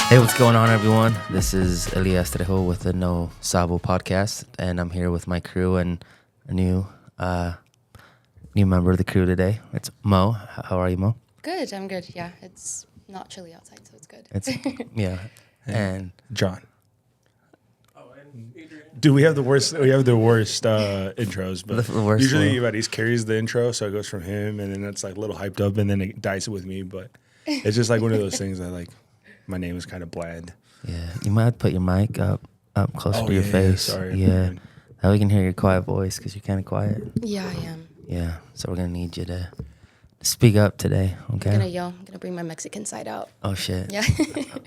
Hey, what's going on, everyone? This is Elias Trejo with the No Sabo podcast, and I'm here with my crew and a new member of the crew today. It's Mo. How are you, Mo? Good, I'm good. Yeah, it's not chilly outside, so it's good. It's yeah, and John. Dude, we have the worst. We have the worst intros, but The worst usually one. Badis carries the intro, so it goes from him, and then it's like a little hyped up, and then it dies with me. But it's just like one of those things that like my name is kind of bland. yeah, you might have to put your mic up closer Oh, to your yeah, face. sorry. Yeah, that we can hear your quiet voice because you're kind of quiet. Yeah, I am. Yeah, so we're gonna need you to speak up today. Okay. I'm gonna yell. I'm gonna bring my Mexican side out. Oh shit. Yeah.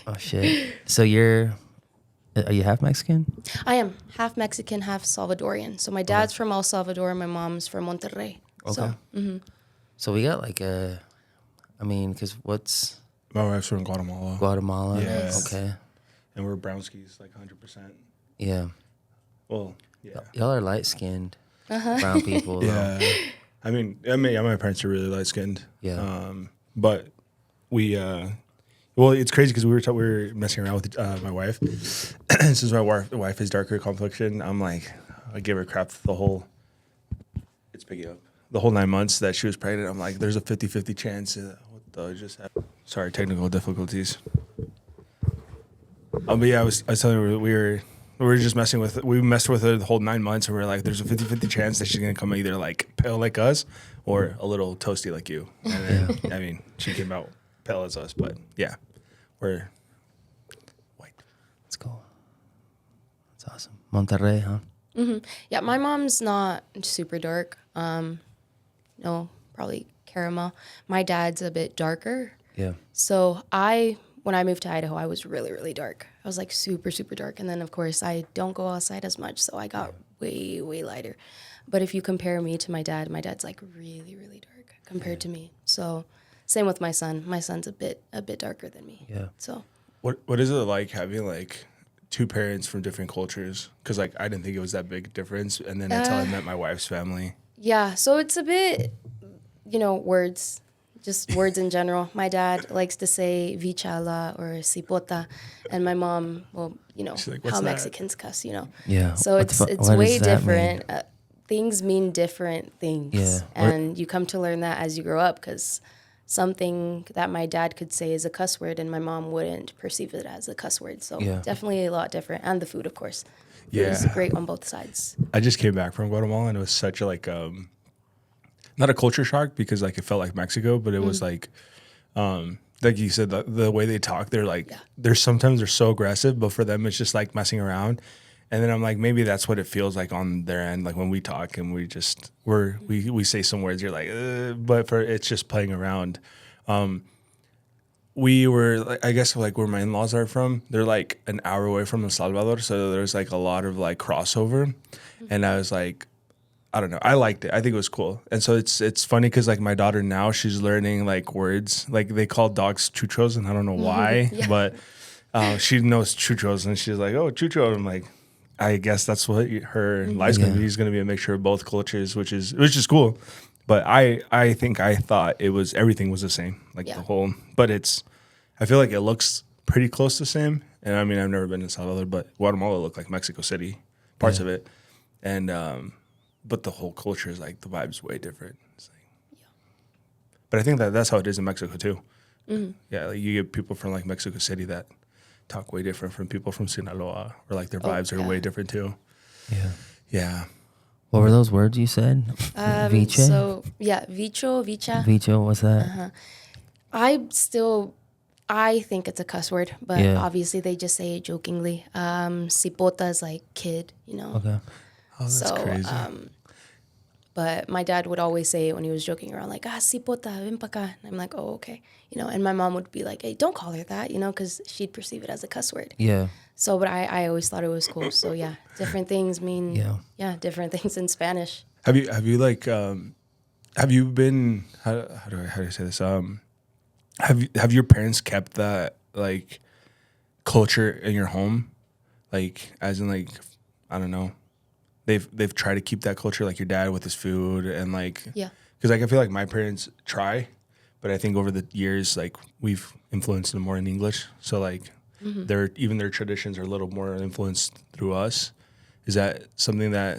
Oh shit. So are you half Mexican? I am half Mexican, half Salvadorian. So my dad's from El Salvador, my mom's from Monterrey. Okay. So, So we got like because what's My wife's from Guatemala, Guatemala? Yes. Okay. and we're brownskis, like 100%. Yeah. Well, yeah, Y'all are light skinned brown people. though. yeah. I mean, my parents are really light skinned. Yeah. But we, well, it's crazy because we were messing around with my wife. Since my wife is darker complexion, I'm like, I gave her crap the whole. It's picking up the whole 9 months that she was pregnant. I'm like, there's a 50-50 chance. What the just happened? Sorry, technical difficulties. But yeah, I was telling her we were just we messed with her the whole 9 months, and we are like, there's a 50-50 chance that she's gonna come either like pale like us or a little toasty like you. And then, I mean, she came out pale as us, but yeah, we're white. Let's go. That's awesome. Monterrey, huh? yeah, my mom's not super dark. No, probably caramel. My dad's a bit darker. Yeah. So when I moved to Idaho, I was really, really dark. I was like super, super dark. And then, of course, I don't go outside as much. So I got way, way lighter. But if you compare me to my dad's like really, really dark compared to me. So same with my son. My son's a bit darker than me. Yeah. So What is it like having like two parents from different cultures? Because like I didn't think it was that big difference, and then until I met my wife's family. yeah, so it's a bit, words. Just words in general. My dad likes to say vichala or cipota, and my mom, well, She's like, "What's how that?" Mexicans cuss, Yeah. So What the it's what way does that different. Things mean different things, Yeah. and you come to learn that as you grow up. Because something that my dad could say is a cuss word, and my mom wouldn't perceive it as a cuss word. So Yeah. definitely a lot different, and the food, of course. Food Yeah. is great on both sides. I just came back from Guatemala, and it was such a not a culture shock because like it felt like Mexico, but it was like you said, the way they talk, they're like, sometimes they're so aggressive, but for them it's just like messing around. And then I'm like, maybe that's what it feels like on their end, like when we talk and we say some words, you're like, but for it's just playing around. We were, like, I guess, like where my in-laws are from, they're like an hour away from El Salvador, so there's like a lot of like crossover, and I was like, I don't know. I liked it. I think it was cool. And so it's funny because like my daughter now, she's learning like words. Like they call dogs chuchos, and I don't know why, but she knows chuchos, and she's like, oh, chucho. And I'm like, I guess that's what her life's gonna be. It's gonna be a mixture of both cultures, which is cool. But I think I thought everything was the same, like the whole. But I feel like it looks pretty close to the same. And I mean, I've never been in Salvador, but Guatemala looked like Mexico City, parts of it, and. But the whole culture is like the vibe's way different. It's like, but I think that's how it is in Mexico too. Yeah, like you get people from like Mexico City that talk way different from people from Sinaloa, or like their vibes are way different too. Yeah. Yeah. What were those words you said? Viche? So yeah, vicho, vicha. Vicho, what's that? I think it's a cuss word, but obviously they just say it jokingly. Cipota is like kid, Okay. Oh, that's crazy. But my dad would always say it when he was joking around, like, cipota, ven pa acá. And I'm like, oh, okay. And my mom would be like, hey, don't call her that, because she'd perceive it as a cuss word. Yeah. So, but I always thought it was cool. So yeah, different things mean, different things in Spanish. Have you been, how do I say this? Have your parents kept that like culture in your home? Like, as in like, I don't know. They've tried to keep that culture, like your dad with his food, and like, because like I feel like my parents try, but I think over the years like we've influenced them more in English. So like their traditions are a little more influenced through us. Is that something that?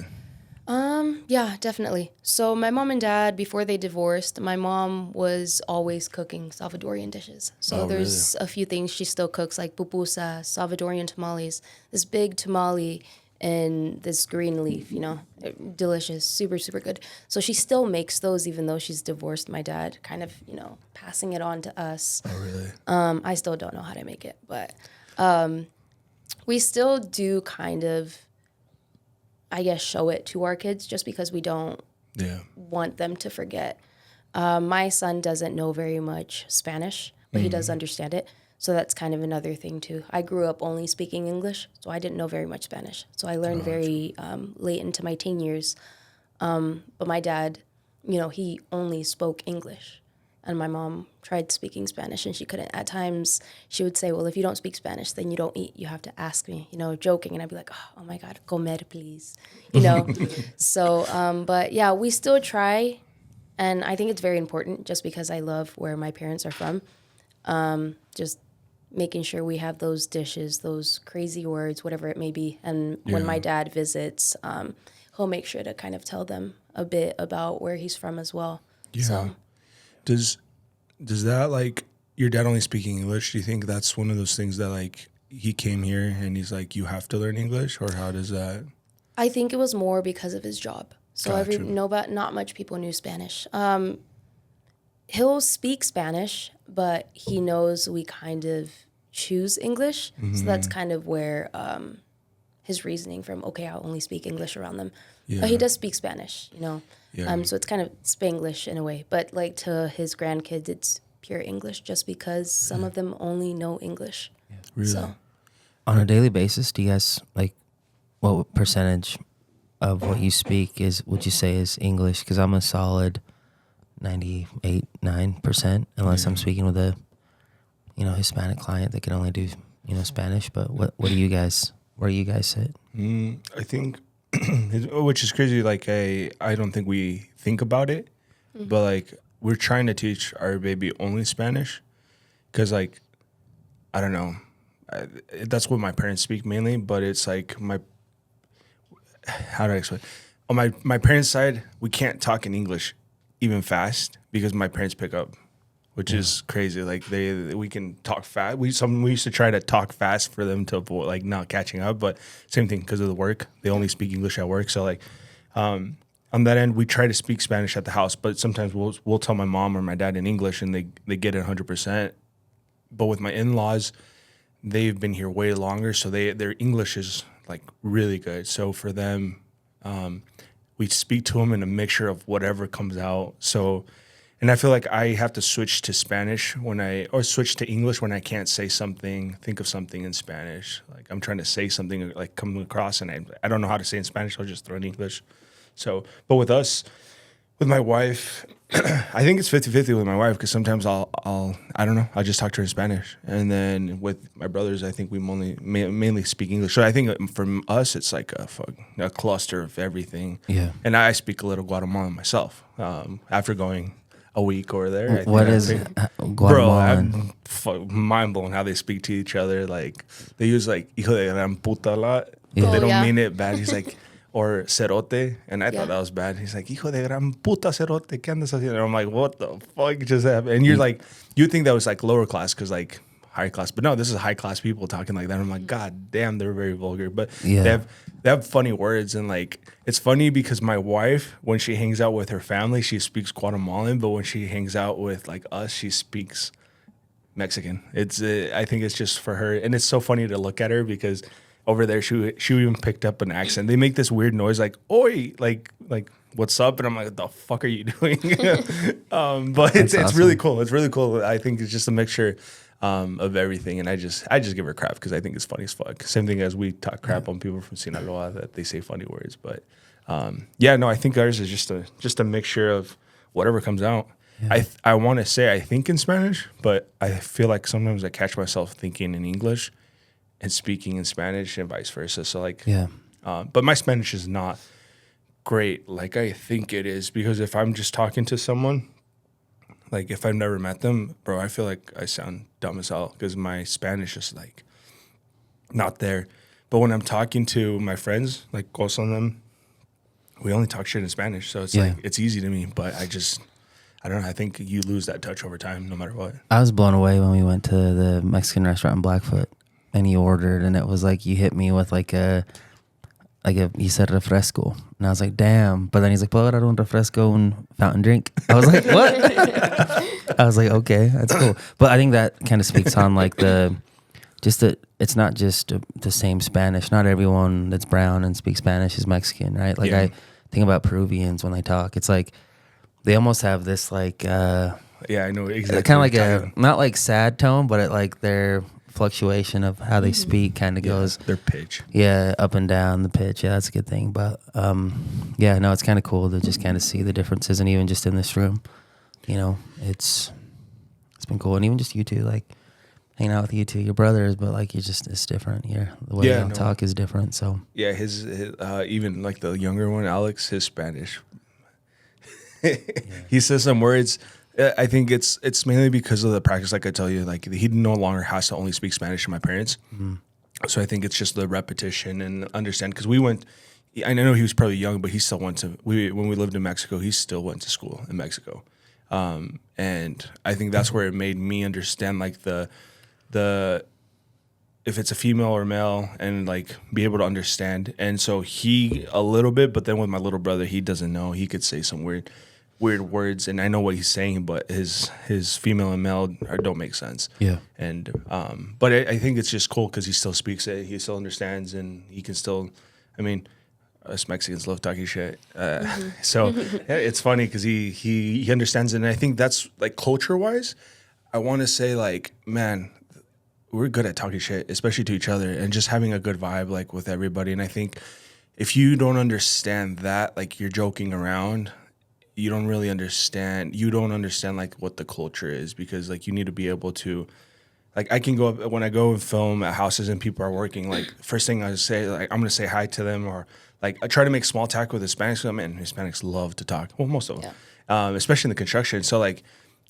Yeah, definitely. So my mom and dad, before they divorced, my mom was always cooking Salvadorian dishes. So there's a few things she still cooks, like pupusa, Salvadorian tamales, this big tamale and this green leaf, delicious, super, super good. So she still makes those even though she's divorced my dad, kind of, passing it on to us. Oh, really? I still don't know how to make it, but we still do kind of, I guess, show it to our kids just because we don't want them to forget. My son doesn't know very much Spanish, but he does understand it. So that's kind of another thing too. I grew up only speaking English, so I didn't know very much Spanish. So I learned very late into my teen years. But my dad, he only spoke English. And my mom tried speaking Spanish and she couldn't. At times, she would say, well, if you don't speak Spanish, then you don't eat. You have to ask me, joking. And I'd be like, oh my God, comer, please. So, but yeah, we still try. And I think it's very important just because I love where my parents are from. Just making sure we have those dishes, those crazy words, whatever it may be. And when my dad visits, he'll make sure to kind of tell them a bit about where he's from as well. Yeah. So, Does that, like, your dad only speaking English? Do you think that's one of those things that, like, he came here and he's like, you have to learn English, or how does that? I think it was more because of his job. So Gotcha. not much people knew Spanish. He'll speak Spanish, but he knows we kind of choose English. So that's kind of where his reasoning from, okay, I'll only speak English around them. Yeah. But he does speak Spanish, Yeah. So it's kind of Spanglish in a way. But like to his grandkids, it's pure English just because some of them only know English. Really? So On a daily basis, do you guys, like, what percentage of what you speak would you say is English? Because I'm a solid 98-9%, unless I'm speaking with a, Hispanic client that can only do, Spanish. But what do you guys, where do you guys sit? I think, which is crazy, like, I don't think we think about it, but, like, we're trying to teach our baby only Spanish because, like, I don't know, that's what my parents speak mainly, but it's like how do I explain? On my parents' side, we can't talk in English even fast because my parents pick up, which is crazy. Like, we can talk fast. We used to try to talk fast for them to avoid, like, not catching up, but same thing because of the work. They only speak English at work. So, like, on that end, we try to speak Spanish at the house, but sometimes we'll tell my mom or my dad in English and they get it 100%. But with my in-laws, they've been here way longer, so their English is, like, really good. So for them, we speak to them in a mixture of whatever comes out. So, and I feel like I have to switch to Spanish or switch to English when I can't say something, think of something in Spanish. Like, I'm trying to say something, like, coming across, and I don't know how to say in Spanish, so I'll just throw it in English. So, but with my wife, I think it's 50-50 with my wife because sometimes I'll just talk to her in Spanish. And then with my brothers, I think we mainly speak English. So I think from us, it's like a cluster of everything. Yeah. And I speak a little Guatemalan myself after going a week over there. What is Guatemalan? Bro, I'm mind blown how they speak to each other. Like, they use, like, hijo de gran puta a lot. Yeah. They Oh, don't yeah. mean it bad. He's like, or cerote. And I Yeah. thought that was bad. He's like, hijo de gran puta cerote. ¿Qué andas haciendo? And I'm like, what the fuck just happened? And you're like, you think that was, like, lower class because, like, high class. But no, this is high class people talking like that. I'm like, God damn, they're very vulgar. But Yeah. they have funny words. And, like, it's funny because my wife, when she hangs out with her family, she speaks Guatemalan. But when she hangs out with, like, us, she speaks Mexican. It's I think it's just for her. And it's so funny to look at her because over there, she even picked up an accent. They make this weird noise like "oi," like "what's up?" And I'm like, "What the fuck are you doing?" But it's awesome. really cool. It's really cool. I think it's just a mixture of everything, and I just give her crap because I think it's funny as fuck. Same thing as we talk crap on people from Sinaloa that they say funny words. But I think ours is just a mixture of whatever comes out. Yeah. I want to say I think in Spanish, but I feel like sometimes I catch myself thinking in English and speaking in Spanish and vice versa. So, like, Yeah. But my Spanish is not great like I think it is, because if I'm just talking to someone, like if I've never met them, bro, I feel like I sound dumb as hell because my Spanish is like, not there. But when I'm talking to my friends, like Coso and them, we only talk shit in Spanish. So it's like, it's easy to me. But I don't know. I think you lose that touch over time, no matter what. I was blown away when we went to the Mexican restaurant in Blackfoot, and he ordered, and it was like you hit me with like a he said refresco, and I was like, damn. But then he's like, puedo dar un refresco, un fountain drink. I was like, what? I was like, okay, that's cool. But I think that kind of speaks on like it's not just the same Spanish. Not everyone that's brown and speaks Spanish is Mexican, right? Like I think about Peruvians when they talk. It's like they almost have this like Yeah, I know exactly. kind of like a not like sad tone, but it like their fluctuation of how they speak kind of goes their pitch. Yeah, up and down the pitch. Yeah, that's a good thing. But yeah, no, it's kind of cool to just kind of see the differences, and even just in this room, you know, it's been cool, and even just you two, like hanging out with you two, your brothers, but like it's different here. The way they talk is different. So yeah, his even like the younger one, Alex, his Spanish. He says some words. I think it's mainly because of the practice. Like I tell you, like he no longer has to only speak Spanish to my parents. Mm-hmm. So I think it's just the repetition and understand. Because we went, I know he was probably young, but he still went to. When we lived in Mexico, he still went to school in Mexico, and I think that's where it made me understand like the if it's a female or male and like be able to understand. And so he a little bit, but then with my little brother, he doesn't know. He could say some weird words, and I know what he's saying, but his female and male don't make sense. Yeah. And but I think it's just cool because he still speaks it, he still understands, and he can still. I mean, us Mexicans love talking shit, so it's funny because he understands it, and I think that's like culture wise. I want to say like, man, we're good at talking shit, especially to each other, and just having a good vibe like with everybody. And I think if you don't understand that, like you're joking around. You don't really understand. You don't understand like what the culture is, because like you need to be able to, like I can go up when I go and film at houses and people are working. Like first thing I say, like I'm gonna say hi to them, or like I try to make small talk with Hispanics. I mean, Hispanics love to talk. Well, most of them, especially in the construction. So like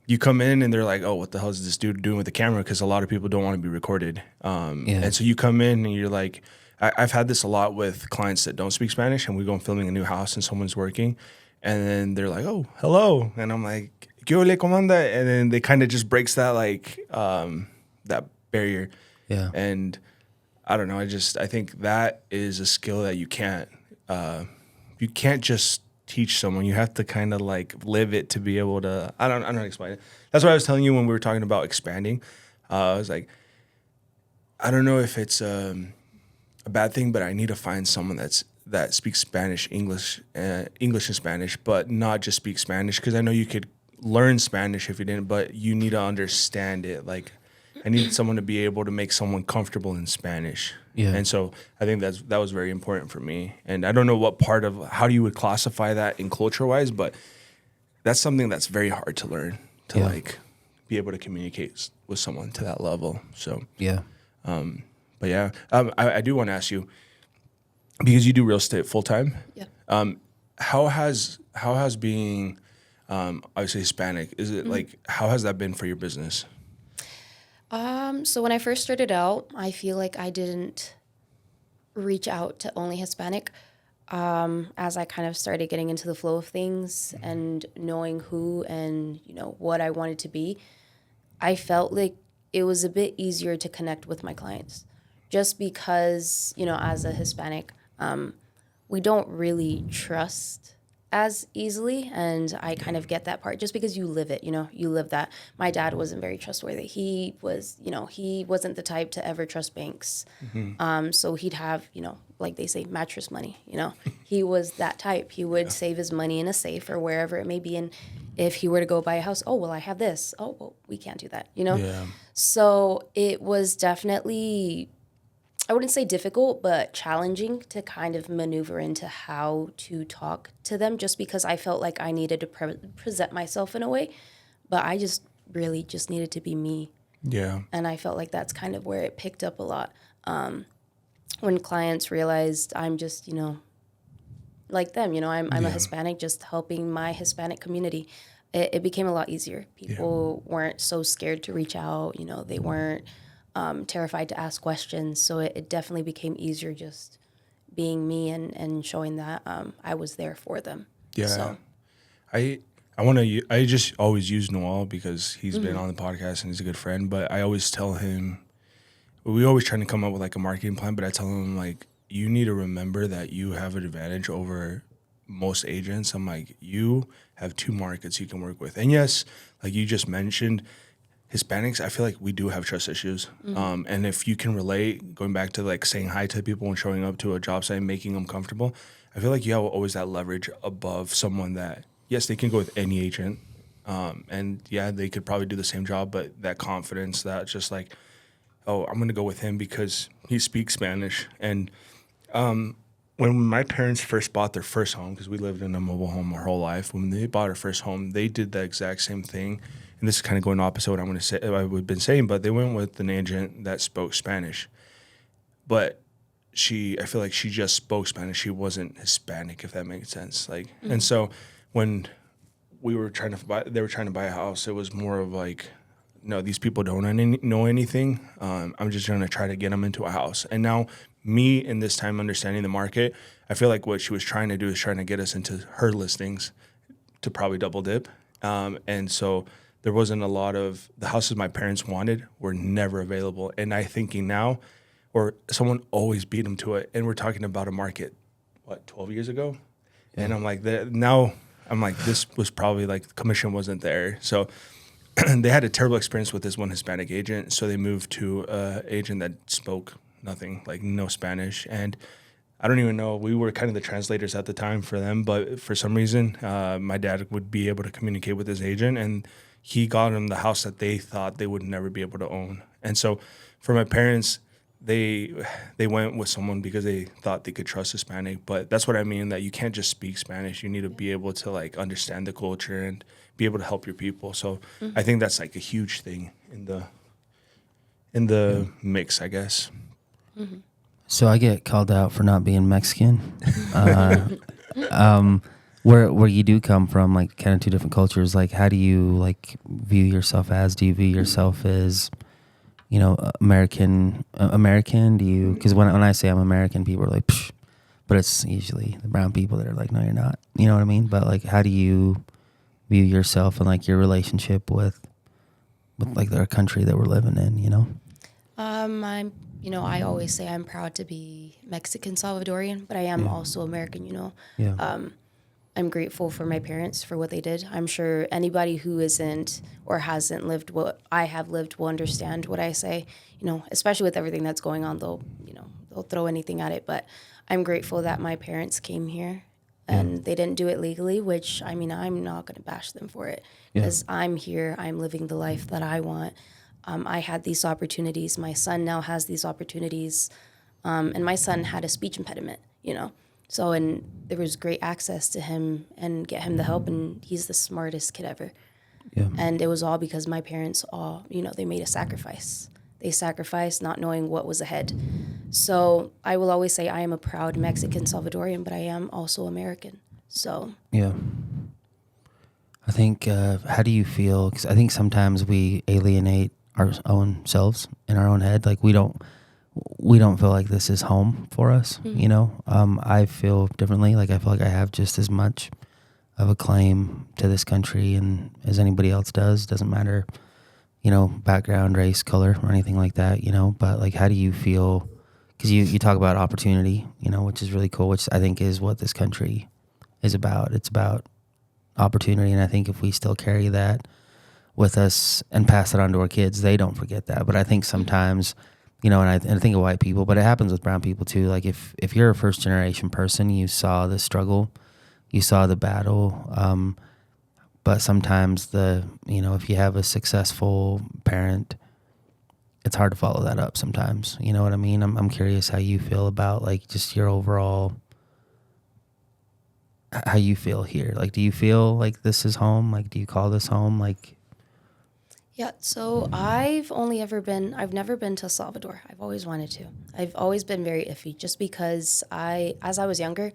you come in and they're like, oh, what the hell is this dude doing with the camera? Because a lot of people don't want to be recorded. And so you come in and you're like, I've had this a lot with clients that don't speak Spanish, and we go and filming a new house and someone's working. And then they're like, oh, hello. And I'm like, ¿Qué ole, cómo anda? And then they kind of just breaks that like that barrier. Yeah. And I don't know. I think that is a skill that you can't just teach someone. You have to kind of like live it to be able to. I don't explain it. That's what I was telling you when we were talking about expanding. I was like, I don't know if it's a bad thing, but I need to find someone that speaks Spanish, English and Spanish, but not just speak Spanish, because I know you could learn Spanish if you didn't, but you need to understand it. Like, I need someone to be able to make someone comfortable in Spanish. Yeah. And so I think that was very important for me. And I don't know what part of how you would classify that in culture-wise, but that's something that's very hard to learn, to like be able to communicate with someone to that level. So yeah. But yeah, I do want to ask you, because you do real estate full time. Yeah. How has being obviously Hispanic, is it like, how has that been for your business? So when I first started out, I feel like I didn't reach out to only Hispanic. As I kind of started getting into the flow of things and knowing who and what I wanted to be, I felt like it was a bit easier to connect with my clients, just because as a Hispanic, we don't really trust as easily, and I kind of get that part just because you live it, you live that. My dad wasn't very trustworthy. He was, he wasn't the type to ever trust banks. Mm-hmm. So he'd have, like they say, mattress money, he was that type. He would save his money in a safe or wherever it may be. And if he were to go buy a house, oh, well, I have this. Oh, well, we can't do that, Yeah. So it was definitely, I wouldn't say difficult, but challenging to kind of maneuver into how to talk to them, just because I felt like I needed to present myself in a way, but I just really just needed to be me. Yeah. And I felt like that's kind of where it picked up a lot. When clients realized I'm just, like them, I'm a Hispanic, just helping my Hispanic community. It became a lot easier. People weren't so scared to reach out. They weren't terrified to ask questions. So it definitely became easier just being me and showing that I was there for them. Yeah. So, I just always use Noel because he's been on the podcast and he's a good friend. But I always tell him, we always trying to come up with like a marketing plan. But I tell him like, you need to remember that you have an advantage over most agents. I'm like, you have 2 markets you can work with, and yes, like you just mentioned, Hispanics, I feel like we do have trust issues. And if you can relate, going back to like saying hi to people and showing up to a job site and making them comfortable, I feel like you have always that leverage above someone that, yes, they can go with any agent. And yeah, they could probably do the same job, but that confidence that just like, oh, I'm going to go with him because he speaks Spanish. And when my parents first bought their first home, because we lived in a mobile home our whole life, when they bought our first home, they did the exact same thing. And this is kind of going opposite what I'm going to say, I've been saying, but they went with an agent that spoke Spanish. But I feel like she just spoke Spanish. She wasn't Hispanic, if that makes sense. Like, and so when they were trying to buy a house, it was more of like, no, these people don't know anything. I'm just going to try to get them into a house. And now me in this time understanding the market, I feel like what she was trying to do is trying to get us into her listings to probably double dip. And so there wasn't a lot of the houses my parents wanted were never available. And I thinking now, or someone always beat them to it. And we're talking about a market, 12 years ago? Yeah. And I'm like, now I'm like, this was probably like the commission wasn't there. So they had a terrible experience with this one Hispanic agent. So they moved to an agent that spoke nothing, like no Spanish. And I don't even know, we were kind of the translators at the time for them. But for some reason, my dad would be able to communicate with his agent, and he got them the house that they thought they would never be able to own. And so for my parents, they went with someone because they thought they could trust Hispanic. But that's what I mean, that you can't just speak Spanish. You need to be able to like understand the culture and be able to help your people. So I think that's like a huge thing in the mix, I guess. So I get called out for not being Mexican. Where you do come from, like kind of 2 different cultures, like how do you like view yourself as? Do you view yourself as, you know, American? Do you, because when I say I'm American, people are like, psh, but it's usually the brown people that are like, no, you're not. You know what I mean? But like, how do you view yourself and like your relationship with like our country that we're living in? You know? I always say I'm proud to be Mexican Salvadorian, but I am also American, Yeah. I'm grateful for my parents for what they did. I'm sure anybody who isn't or hasn't lived what I have lived will understand what I say, especially with everything that's going on, they'll throw anything at it. But I'm grateful that my parents came here and they didn't do it legally, which, I'm not going to bash them for it because I'm here. I'm living the life that I want. I had these opportunities. My son now has these opportunities. And my son had a speech impediment, So, and there was great access to him and get him the help. And he's the smartest kid ever. Yeah. And it was all because my parents they made a sacrifice. They sacrificed not knowing what was ahead. So I will always say I am a proud Mexican Salvadorian, but I am also American. So. Yeah. I think, how do you feel? Because I think sometimes we alienate our own selves in our own head. Like we don't feel like this is home for us, I feel differently. Like I feel like I have just as much of a claim to this country and as anybody else does. Doesn't matter, background, race, color, or anything like that, but like, how do you feel? Because you talk about opportunity, which is really cool, which I think is what this country is about. It's about opportunity. And I think if we still carry that with us and pass it on to our kids, they don't forget that. But I think sometimes, and I think of white people, but it happens with brown people too. Like if you're a first generation person, you saw the struggle, you saw the battle. But sometimes if you have a successful parent, it's hard to follow that up sometimes. You know what I mean? I'm curious how you feel about like just your overall, how you feel here. Like, do you feel like this is home? Like, do you call this home? Like, yeah, so I've never been to Salvador. I've always wanted to. I've always been very iffy just because as I was younger,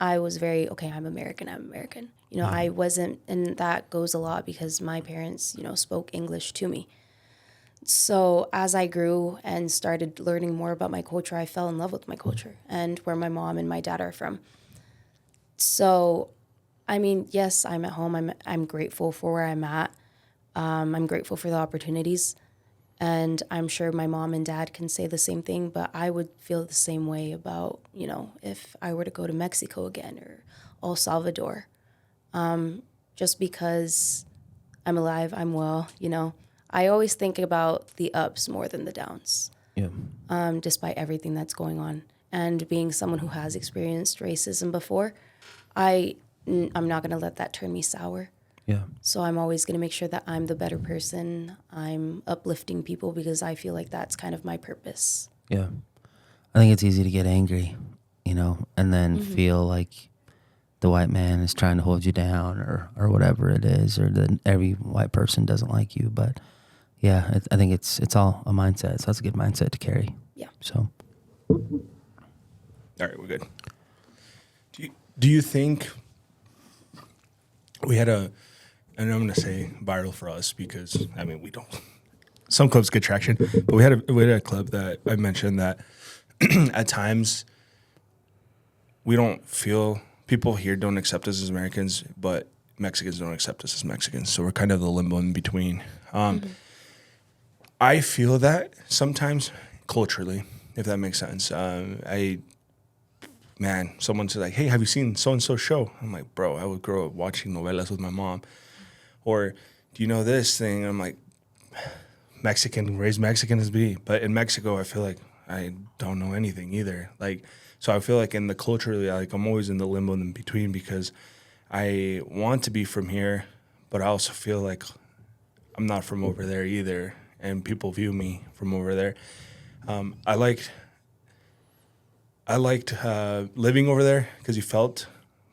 I was very, okay, I'm American. I wasn't, and that goes a lot because my parents, spoke English to me. So as I grew and started learning more about my culture, I fell in love with my culture and where my mom and my dad are from. So, I mean, yes, I'm at home. I'm grateful for where I'm at. I'm grateful for the opportunities, and I'm sure my mom and dad can say the same thing. But I would feel the same way about, you know, if I were to go to Mexico again or El Salvador, just because I'm alive, I'm well. You know, I always think about the ups more than the downs, Yeah. despite everything that's going on. And being someone who has experienced racism before, I'm not gonna let that turn me sour. Yeah. So I'm always going to make sure that I'm the better person. I'm uplifting people because I feel like that's kind of my purpose. Yeah. I think it's easy to get angry, you know, and then feel like the white man is trying to hold you down or whatever it is, or that every white person doesn't like you. But yeah, I think it's all a mindset. So that's a good mindset to carry. Yeah. So All right, we're good. Do you think we had and I'm going to say viral for us because, I mean, we don't, some clubs get traction, but we had a club that I mentioned that at times we don't feel, people here don't accept us as Americans, but Mexicans don't accept us as Mexicans. So we're kind of the limbo in between. I feel that sometimes culturally, if that makes sense. Someone says like, hey, have you seen so-and-so show? I'm like, bro, I would grow up watching novelas with my mom. Or, do you know this thing? I'm like, Mexican, raised Mexican as be. But in Mexico, I feel like I don't know anything either. Like, so I feel like in the culture, like I'm always in the limbo in between because I want to be from here, but I also feel like I'm not from over there either. And people view me from over there. I liked living over there because you felt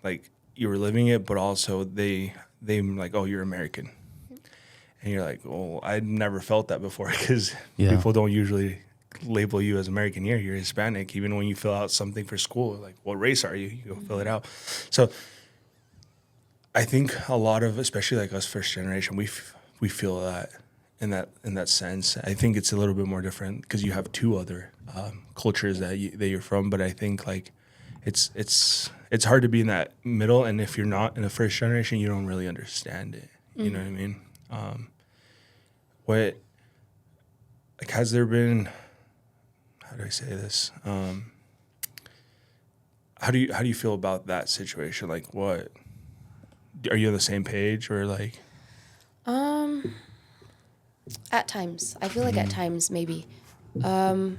like you were living it, but also they like, oh, you're American. And you're like, well, I'd never felt that before because people don't usually label you as American here. You're Hispanic. Even when you fill out something for school, like, what race are you? You go fill it out. So I think a lot of, especially like us first generation, we feel that in that sense. I think it's a little bit more different because you have two other cultures that you're from. But I think like it's hard to be in that middle, and if you're not in the first generation, you don't really understand it. You know what I mean? What, like, has there been? How do I say this? How do you feel about that situation? Like, what are you on the same page or like? At times, I feel like at times maybe. My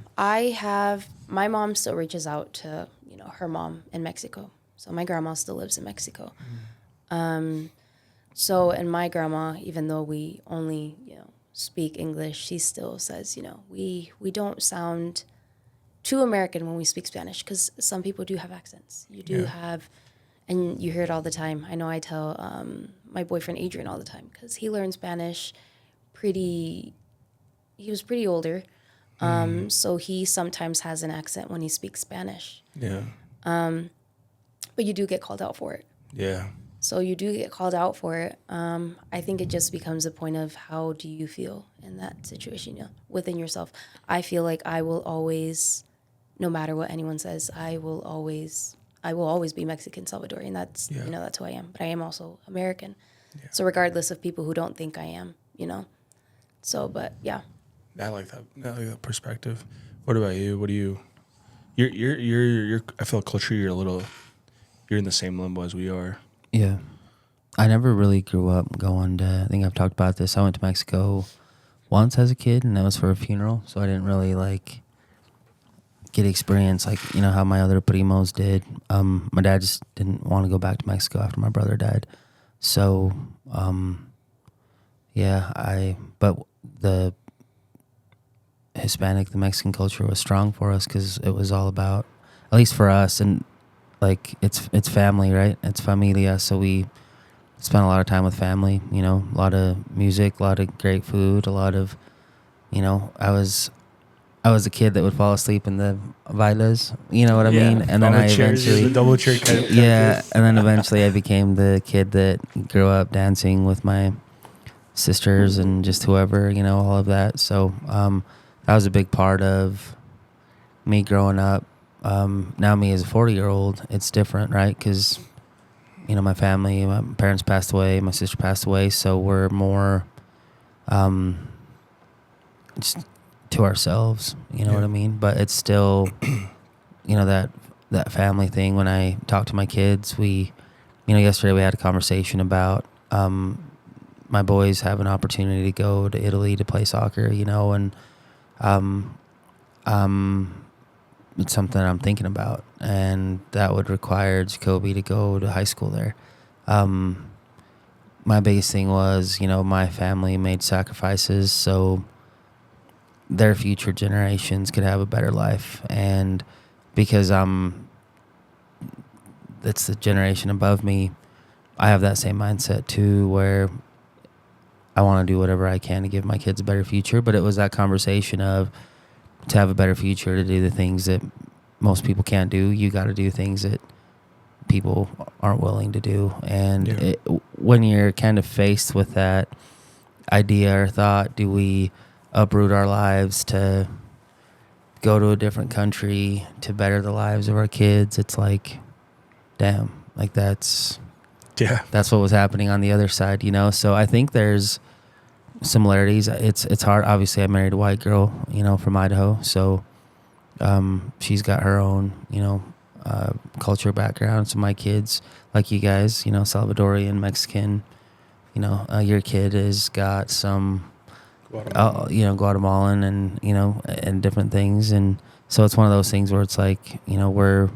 mom still reaches out to, you know, her mom in Mexico. So my grandma still lives in Mexico. So, and my grandma, even though we only, you know, speak English, she still says, you know, we don't sound too American when we speak Spanish because some people do have accents. You do have, and you hear it all the time. I know I tell my boyfriend Adrian all the time because he learned Spanish he was pretty older. So he sometimes has an accent when he speaks Spanish. Yeah. But you do get called out for it. Yeah. So you do get called out for it. I think it just becomes a point of how do you feel in that situation, you know, within yourself. I feel like I will always, no matter what anyone says, I will always be Mexican, Salvadorian. That's, you know, that's who I am. But I am also American. Yeah. So regardless of people who don't think I am, you know. So, but yeah. I like that perspective. What about you? What do you? You're. I feel culture. You're in the same limbo as we are. yeah, I never really grew up going to. I think I've talked about this. I went to Mexico once as a kid, and that was for a funeral. So I didn't really like get experience like, you know, how my other primos did. My dad just didn't want to go back to Mexico after my brother died. So but the Hispanic, the Mexican culture was strong for us because it was all about, at least for us, and like it's family, right? It's familia. So we spent a lot of time with family, you know, a lot of music, a lot of great food, a lot of, you know, I was a kid that would fall asleep in the bailes, you know what I mean? And then I eventually, the double chair kind of and then eventually I became the kid that grew up dancing with my sisters and just whoever, you know, all of that. So that was a big part of me growing up. Now me as a 40-year-old, it's different, right? Because, you know, my family, my parents passed away, my sister passed away, so we're more just to ourselves, you know what I mean? But it's still, you know, that family thing. When I talk to my kids, you know, yesterday we had a conversation about my boys have an opportunity to go to Italy to play soccer, you know, and it's something I'm thinking about, and that would require Jacoby to go to high school there. My biggest thing was, you know, my family made sacrifices so their future generations could have a better life, and because it's the generation above me, I have that same mindset too, where I want to do whatever I can to give my kids a better future. But it was that conversation of, to have a better future, to do the things that most people can't do, you got to do things that people aren't willing to do. And when you're kind of faced with that idea or thought, do we uproot our lives to go to a different country to better the lives of our kids? It's like, damn, like that's what was happening on the other side, you know? So I think there's similarities. It's hard. Obviously I married a white girl, you know, from Idaho. So she's got her own, you know, culture background. So my kids, like you guys, you know, Salvadorian, Mexican, you know, your kid has got some, you know, Guatemalan and, you know, and different things. And so it's one of those things where it's like, you know,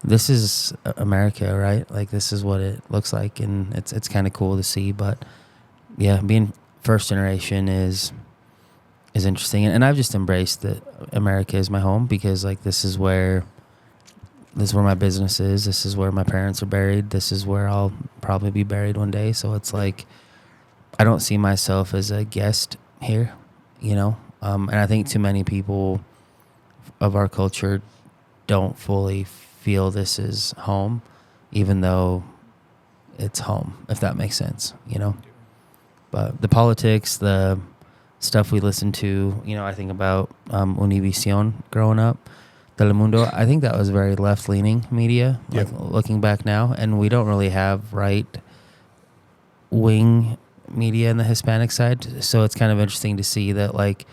this is America, right? Like this is what it looks like. And it's kind of cool to see, but yeah, being first generation is interesting. And I've just embraced that America is my home, because like, this is where my business is. This is where my parents are buried. This is where I'll probably be buried one day. So it's like, I don't see myself as a guest here, you know? And I think too many people of our culture don't fully feel this is home, even though it's home, if that makes sense, you know? But the politics, the stuff we listen to, you know, I think about Univision growing up, Telemundo. I think that was very left-leaning media, like, looking back now. And we don't really have right-wing media in the Hispanic side. So it's kind of interesting to see that, like,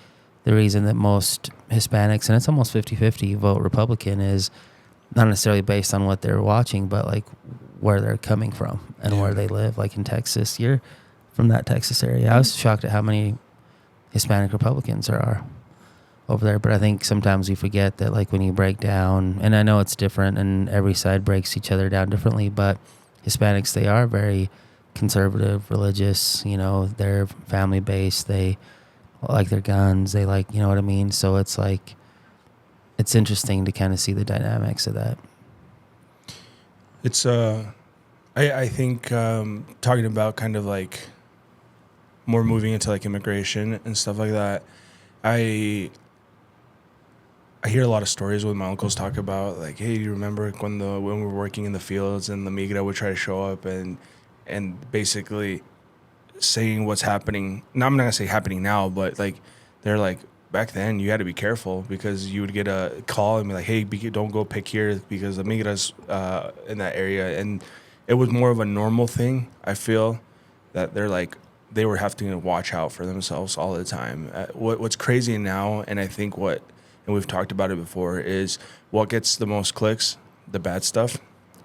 the reason that most Hispanics, and it's almost 50-50, vote Republican is not necessarily based on what they're watching, but, like, where they're coming from and where they live. Like in Texas, you're from that Texas area. I was shocked at how many Hispanic Republicans there are over there. But I think sometimes we forget that, like, when you break down, and I know it's different and every side breaks each other down differently, but Hispanics, they are very conservative, religious, you know, they're family based, they like their guns, they like, you know what I mean? So it's like, it's interesting to kind of see the dynamics of that. It's I think talking about kind of like more moving into like immigration and stuff like that, I hear a lot of stories when my uncles talk about, like, hey, do you remember when we were working in the fields and the migra would try to show up and basically saying what's happening. Now, I'm not gonna say happening now, but like, they're like, back then you had to be careful because you would get a call and be like, hey, don't go pick here because the migra's in that area. And it was more of a normal thing. I feel that they were having to watch out for themselves all the time. What's crazy now, and I think and we've talked about it before, is what gets the most clicks, the bad stuff.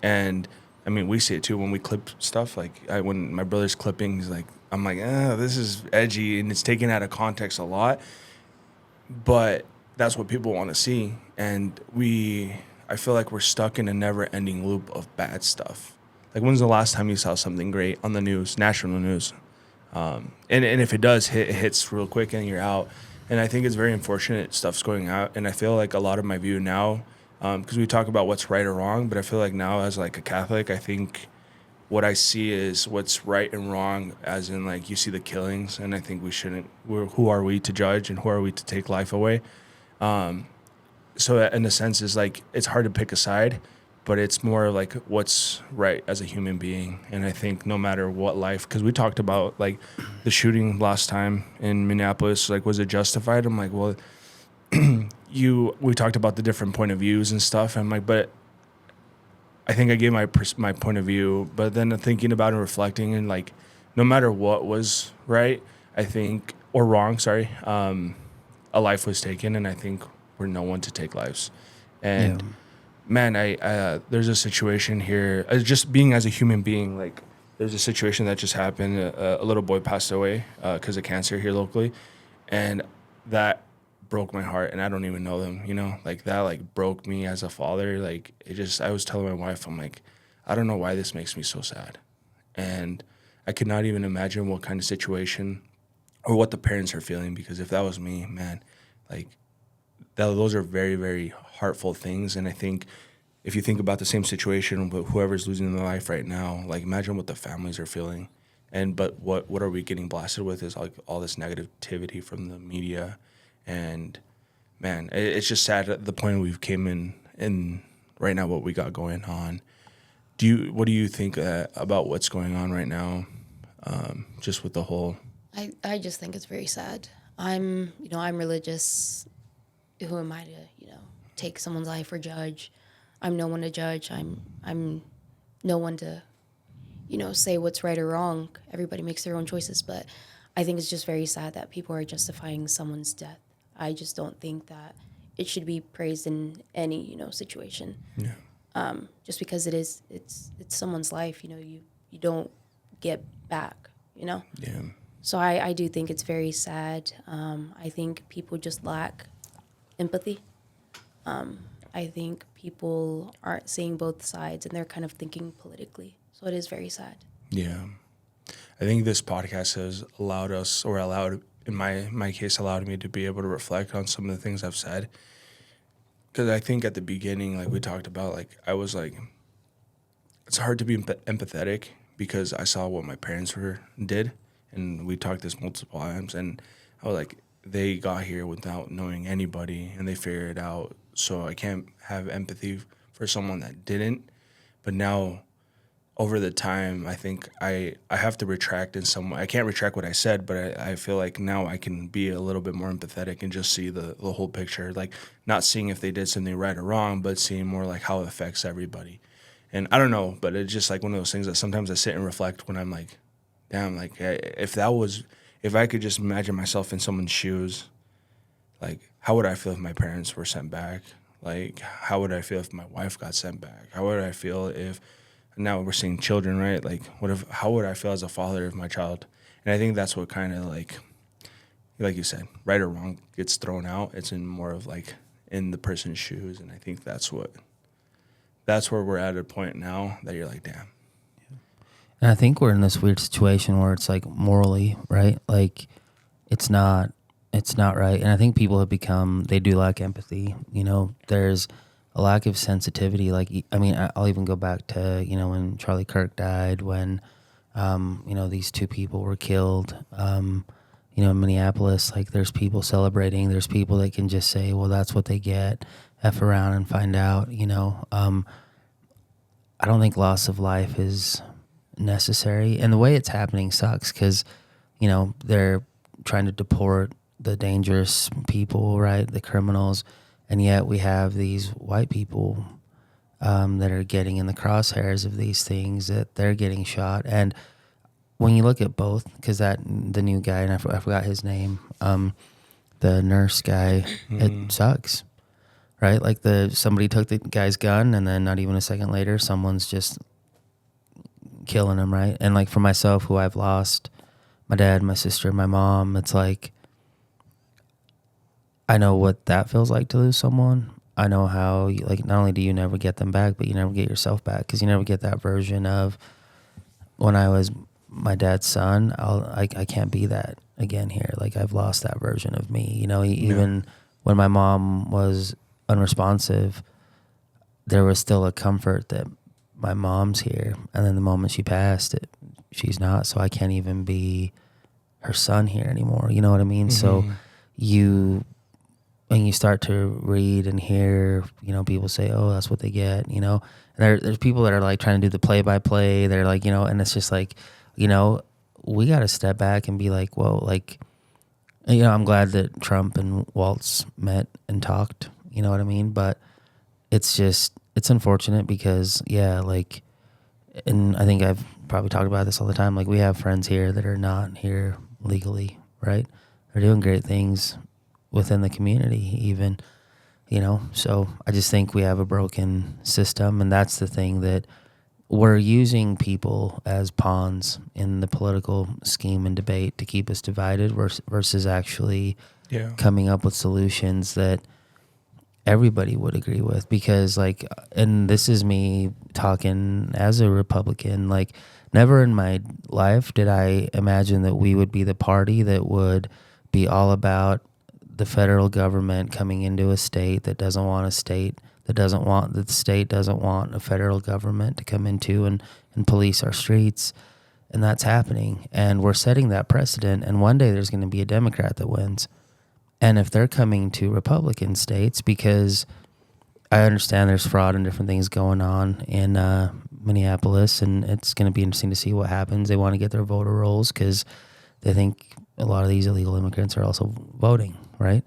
And I mean, we see it too when we clip stuff. Like when my brother's clipping, he's like, I'm like, this is edgy, and it's taken out of context a lot. But that's what people want to see. And I feel like we're stuck in a never-ending loop of bad stuff. Like, when's the last time you saw something great on the news, national news? And if it does hit, it hits real quick and you're out. And I think it's very unfortunate stuff's going out. And I feel like a lot of my view now, because we talk about what's right or wrong, but I feel like now as like a Catholic, I think what I see is what's right and wrong, as in like you see the killings, and I think who are we to judge and who are we to take life away? So in a sense, it's like it's hard to pick a side, but it's more like what's right as a human being. And I think no matter what life, because we talked about like the shooting last time in Minneapolis, like was it justified? I'm like, well, we talked about the different point of views and stuff. I'm like, but I think I gave my point of view, but then thinking about and reflecting and like, no matter what was right, I think, or wrong, sorry, a life was taken, and I think we're no one to take lives. And man, I there's a situation here, just being as a human being, like there's a situation that just happened. A little boy passed away because of cancer here locally, and that broke my heart, and I don't even know them, like that like broke me as a father. Like I was telling my wife, I'm like, I don't know why this makes me so sad. And I could not even imagine what kind of situation or what the parents are feeling, because if that was me, man, like those are very, very heartful things. And I think if you think about the same situation with whoever's losing their life right now, like imagine what the families are feeling. But what are we getting blasted with is like all this negativity from the media. And man, it's just sad at the point we've came in right now, what we got going on. What do you think about what's going on right now? Just with the whole. I just think it's very sad. I'm religious. Who am I to, take someone's life or judge? I'm no one to judge. I'm no one to, say what's right or wrong. Everybody makes their own choices, but I think it's just very sad that people are justifying someone's death. I just don't think that it should be praised in any, situation. Yeah. Just because it's someone's life, you don't get back, Yeah. So I do think it's very sad. I think people just lack empathy. I think people aren't seeing both sides, and they're kind of thinking politically. So it is very sad. Yeah. I think this podcast has allowed, in my case, allowed me to be able to reflect on some of the things I've said. Because I think at the beginning, like we talked about, like I was like, it's hard to be empathetic because I saw what my parents did. And we talked this multiple times. And I was like, they got here without knowing anybody, and they figured it out. So I can't have empathy for someone that didn't. But now, over the time, I think I have to retract in some way. I can't retract what I said, but I feel like now I can be a little bit more empathetic and just see the whole picture. Like, not seeing if they did something right or wrong, but seeing more like how it affects everybody. And I don't know, but it's just like one of those things that sometimes I sit and reflect when I'm like, damn, like if I could just imagine myself in someone's shoes, like how would I feel if my parents were sent back? Like how would I feel if my wife got sent back? How would I feel if, now we're seeing children, right? Like how would I feel as a father of my child? And I think that's what kind of like you said, right or wrong gets thrown out. It's in more of like in the person's shoes. And I think that's where we're at a point now that you're like, damn. And I think we're in this weird situation where it's like morally, right? Like it's not right. And I think people have they do lack empathy. There's a lack of sensitivity. Like, I mean, I'll even go back to, when Charlie Kirk died, when, these two people were killed, in Minneapolis, like there's people celebrating. There's people that can just say, well, that's what they get, F around and find out, I don't think loss of life is necessary, and the way it's happening sucks because they're trying to deport the dangerous people, right, the criminals, and yet we have these white people that are getting in the crosshairs of these things, that they're getting shot. And when you look at both, because the new guy, and I forgot his name, the nurse guy, it sucks, right? Like somebody took the guy's gun, and then not even a second later someone's just killing him, right? And like for myself, who I've lost my dad, my sister, my mom, it's like I know what that feels like to lose someone. I know how like not only do you never get them back, but you never get yourself back, because you never get that version of when I was my dad's son. I can't be that again here. Like I've lost that version of me. Even when my mom was unresponsive, there was still a comfort that my mom's here, and then the moment she passed, she's not, so I can't even be her son here anymore. You know what I mean? So when you start to read and hear, people say, oh, that's what they get, and There's people that are like trying to do the play-by-play. They're like, and it's just like, we got to step back and be like, whoa, like, I'm glad that Trump and Waltz met and talked, you know what I mean? But it's unfortunate because, yeah, like, and I think I've probably talked about this all the time. Like, we have friends here that are not here legally, right? They're doing great things within the community, even, So I just think we have a broken system, and that's the thing, that we're using people as pawns in the political scheme and debate to keep us divided versus actually coming up with solutions that everybody would agree with. Because, like, and this is me talking as a Republican, like, never in my life did I imagine that we would be the party that would be all about the federal government coming into a state that doesn't want a state, that the state doesn't want a federal government to come into and police our streets. And that's happening. And we're setting that precedent. And one day there's going to be a Democrat that wins. And if they're coming to Republican states, because I understand there's fraud and different things going on in Minneapolis, and it's going to be interesting to see what happens. They want to get their voter rolls because they think a lot of these illegal immigrants are also voting, right?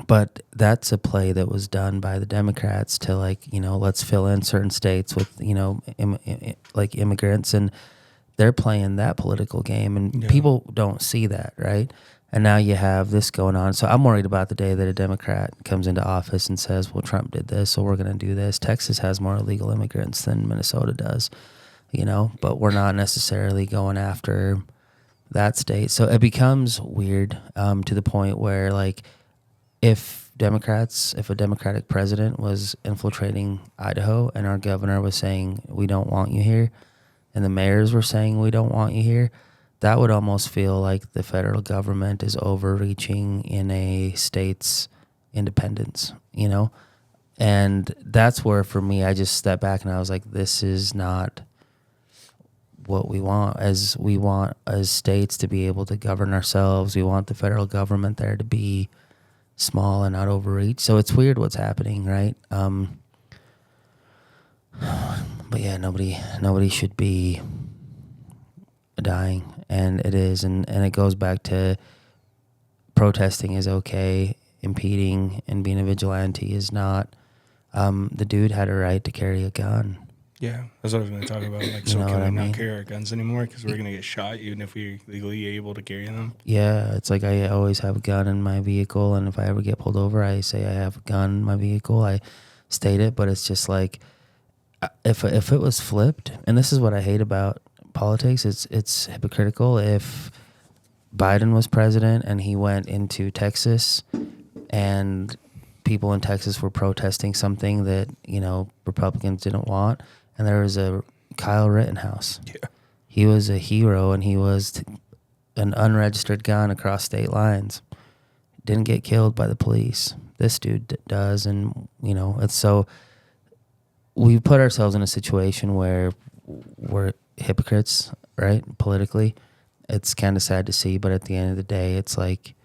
But that's a play that was done by the Democrats to, like, let's fill in certain states with, like immigrants, and they're playing that political game, and people don't see that, right? And now you have this going on. So I'm worried about the day that a Democrat comes into office and says, well, Trump did this, so we're going to do this. Texas has more illegal immigrants than Minnesota does, but we're not necessarily going after that state. So it becomes weird to the point where, like, if a Democratic president was infiltrating Idaho and our governor was saying, we don't want you here, and the mayors were saying, we don't want you here, that would almost feel like the federal government is overreaching in a state's independence, And that's where, for me, I just stepped back and I was like, this is not what we want. We want as states to be able to govern ourselves. We want the federal government there to be small and not overreach. So it's weird what's happening, right? But yeah, nobody should be dying, and it is, and it goes back to protesting is okay, impeding and being a vigilante is not. The dude had a right to carry a gun. Yeah, that's what I was going to talk about. Like, so can we not carry our guns anymore because we're going to get shot even if we're legally able to carry them? Yeah, it's like I always have a gun in my vehicle, and if I ever get pulled over, I say I have a gun in my vehicle. I state it, but it's just like, if it was flipped, and this is what I hate about politics, it's hypocritical. If Biden was president and he went into Texas and people in Texas were protesting something that, Republicans didn't want, and there was a Kyle Rittenhouse. Yeah. He was a hero, and he was an unregistered gun across state lines. Didn't get killed by the police. This dude does, and, it's so... We put ourselves in a situation where we're hypocrites, right? Politically. It's kind of sad to see, but at the end of the day, it's like,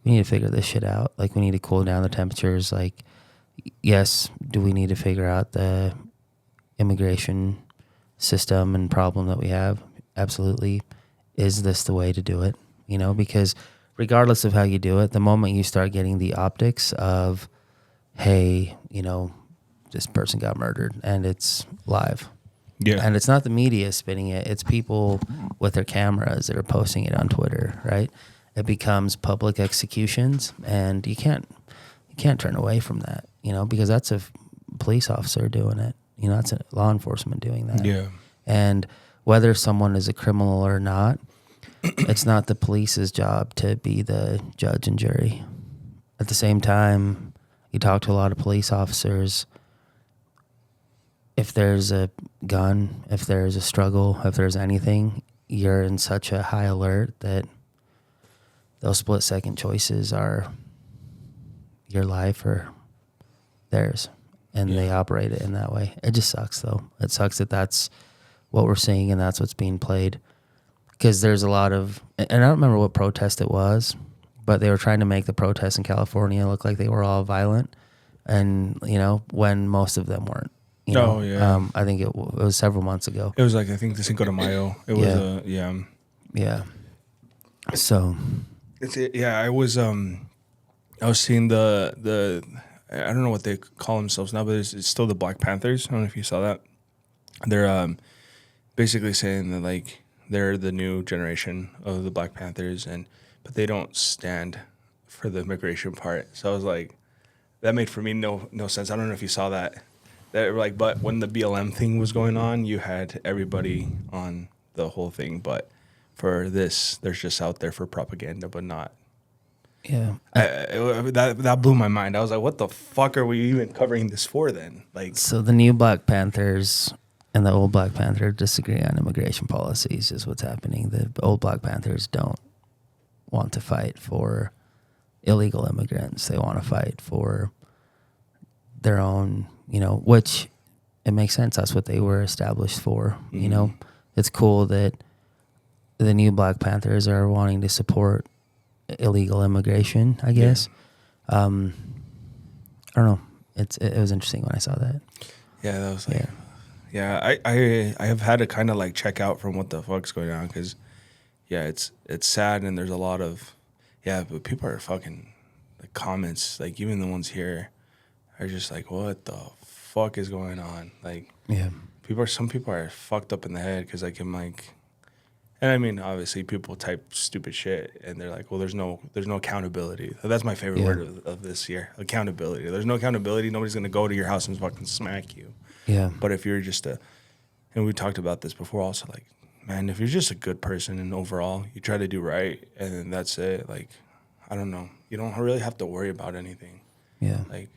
we need to figure this shit out. Like, we need to cool down the temperatures. Like, yes, do we need to figure out the immigration system and problem that we have? Absolutely. Is this the way to do it? Because regardless of how you do it, the moment you start getting the optics of, hey, this person got murdered and it's live. Yeah. And it's not the media spinning it. It's people with their cameras that are posting it on Twitter, right? It becomes public executions, and you can't turn away from that, because that's a police officer doing it. That's a law enforcement doing that. Yeah. And whether someone is a criminal or not, it's not the police's job to be the judge and jury. At the same time, you talk to a lot of police officers. If there's a gun, if there's a struggle, if there's anything, you're in such a high alert that those split-second choices are your life or theirs, and they operate it in that way. It just sucks, though. It sucks that that's what we're seeing and that's what's being played, because there's a lot of, and I don't remember what protest it was, but they were trying to make the protests in California look like they were all violent, and, when most of them weren't. You know, Oh, yeah. I think it was several months ago. It was like, I think the Cinco de Mayo. It was Yeah. yeah. Yeah. So Yeah, I was seeing the I don't know what they call themselves now, but it's still the Black Panthers. I don't know if you saw that. They're basically saying that like they're the new generation of the Black Panthers, but they don't stand for the immigration part. So I was like, that made for me no sense. I don't know if you saw that. But when the BLM thing was going on, you had everybody on the whole thing. But for this, they're just out there for propaganda, but not. yeah. That blew my mind. I was like, what the fuck are we even covering this for then? Like, So the new Black Panthers and the old Black Panther disagree on immigration policies is what's happening. The old Black Panthers don't want to fight for illegal immigrants. They want to fight for their own, which it makes sense. That's what they were established for. It's cool that the new Black Panthers are wanting to support illegal immigration, I guess. I don't know. It was interesting when I saw that. yeah, that was like, yeah. I have had to kind of like check out from what the fuck's going on because, yeah, it's sad and there's a lot of, but people are fucking, the comments, like even the ones here, are just like, what the fuck is going on? Like, Yeah. some people are fucked up in the head because like I'm like, and I mean obviously people type stupid shit and they're like, well, there's no accountability. That's my favorite word of this year, accountability. There's no accountability. Nobody's gonna go to your house and fucking smack you. Yeah. But if you're just and we talked about this before also, like, man, if you're just a good person and overall you try to do right and then that's it, like, I don't know, you don't really have to worry about anything. Yeah. Like,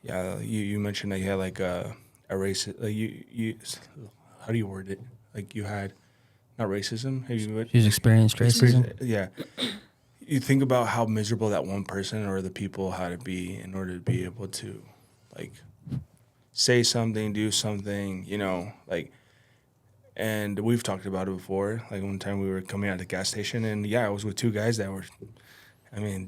yeah, you mentioned that you had like a racist, like you how do you word it? Like you had not racism. Have you She's experienced racism. Yeah. You think about how miserable that one person or the people had to be in order to be able to like say something, do something, like, and we've talked about it before. Like one time we were coming out of the gas station and I was with two guys that were,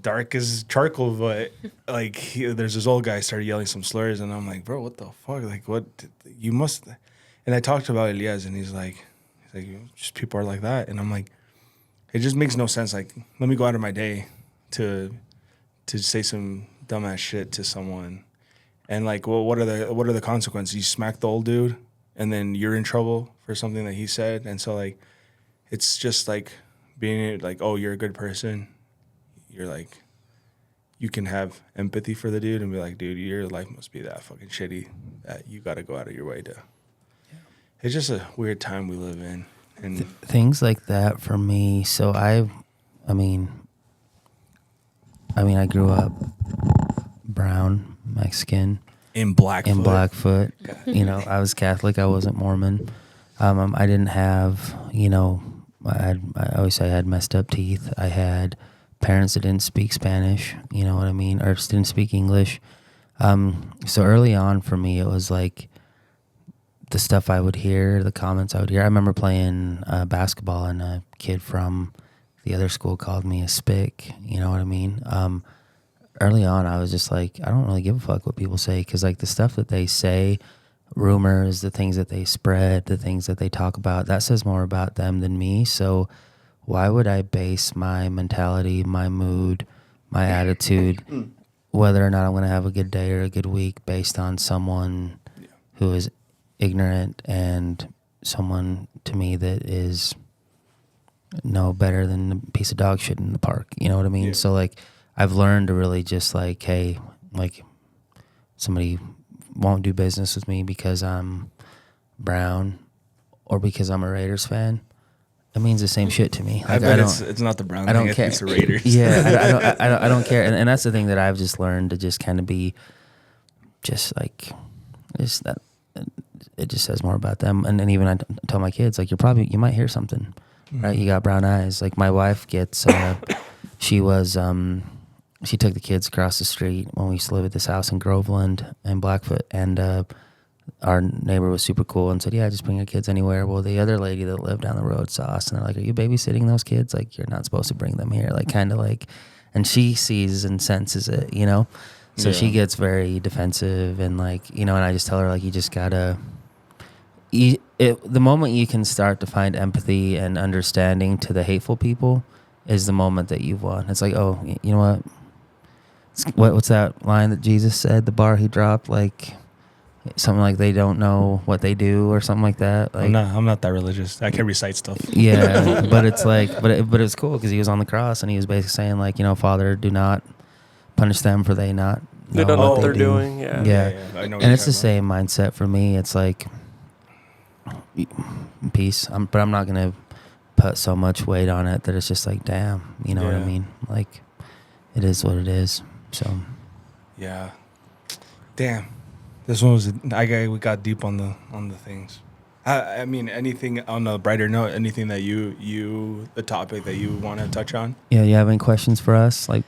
dark as charcoal, but like there's this old guy started yelling some slurs, and I'm like, bro, what the fuck? Like, what? You must. And I talked about Elias, and he's like, just people are like that, and I'm like, it just makes no sense. Like, let me go out of my day to say some dumbass shit to someone, and like, well, what are the consequences? You smack the old dude, and then you're in trouble for something that he said, and so like, it's just like being like, oh, you're a good person. You're like, you can have empathy for the dude and be like, dude, your life must be that fucking shitty that you got to go out of your way to. Yeah. It's just a weird time we live in. And things like that for me. So I grew up brown, Mexican. in Blackfoot. In Blackfoot. I was Catholic. I wasn't Mormon. I didn't have, I always say I had messed up teeth. I had parents that didn't speak Spanish, you know what I mean, or just didn't speak English. So early on for me, it was like the stuff I would hear, the comments I would hear. I remember playing basketball and a kid from the other school called me a spick, you know what I mean? Early on, I was just like, I don't really give a fuck what people say, because like the stuff that they say, rumors, the things that they spread, the things that they talk about, that says more about them than me. So why would I base my mentality, my mood, my attitude, whether or not I'm going to have a good day or a good week based on someone who is ignorant and someone to me that is no better than a piece of dog shit in the park? You know what I mean? Yeah. So like, I've learned to really just like, hey, like somebody won't do business with me because I'm brown or because I'm a Raiders fan. It means the same shit to me. Like, I bet it's not the brown thing. I don't care. It's the Raiders. Yeah, I don't care. And that's the thing that I've just learned to just kind of be just like, just that it just says more about them. And then even I tell my kids, like, you might hear something, right? You got brown eyes. Like my wife gets, she took the kids across the street when we used to live at this house in Groveland and Blackfoot, and our neighbor was super cool and said, yeah, just bring your kids anywhere. Well, the other lady that lived down the road saw us, and they're like, are you babysitting those kids? Like, you're not supposed to bring them here. Like, kind of like, and she sees and senses it, you know? So she Yeah. gets very defensive and like, and I just tell her like, you just gotta, the moment you can start to find empathy and understanding to the hateful people is the moment that you've won. It's like, oh, you know what? What's that line that Jesus said, the bar he dropped, like something like they don't know what they do or something like that. Like, I'm not that religious. I can recite stuff. yeah, but it's like, but it was cool because he was on the cross and he was basically saying like, Father, do not punish them for they not They don't know what they're doing. Yeah. Yeah. I know. What And you're it's the talking same mindset for me. It's like peace. But I'm not gonna put so much weight on it that it's just like, damn, you know what I Yeah. mean? Like, it is what it is. So about. Yeah. Damn. This one was. We got deep on the things. I mean, anything on a brighter note? Anything that the topic that you want to touch on? yeah, you have any questions for us? Like,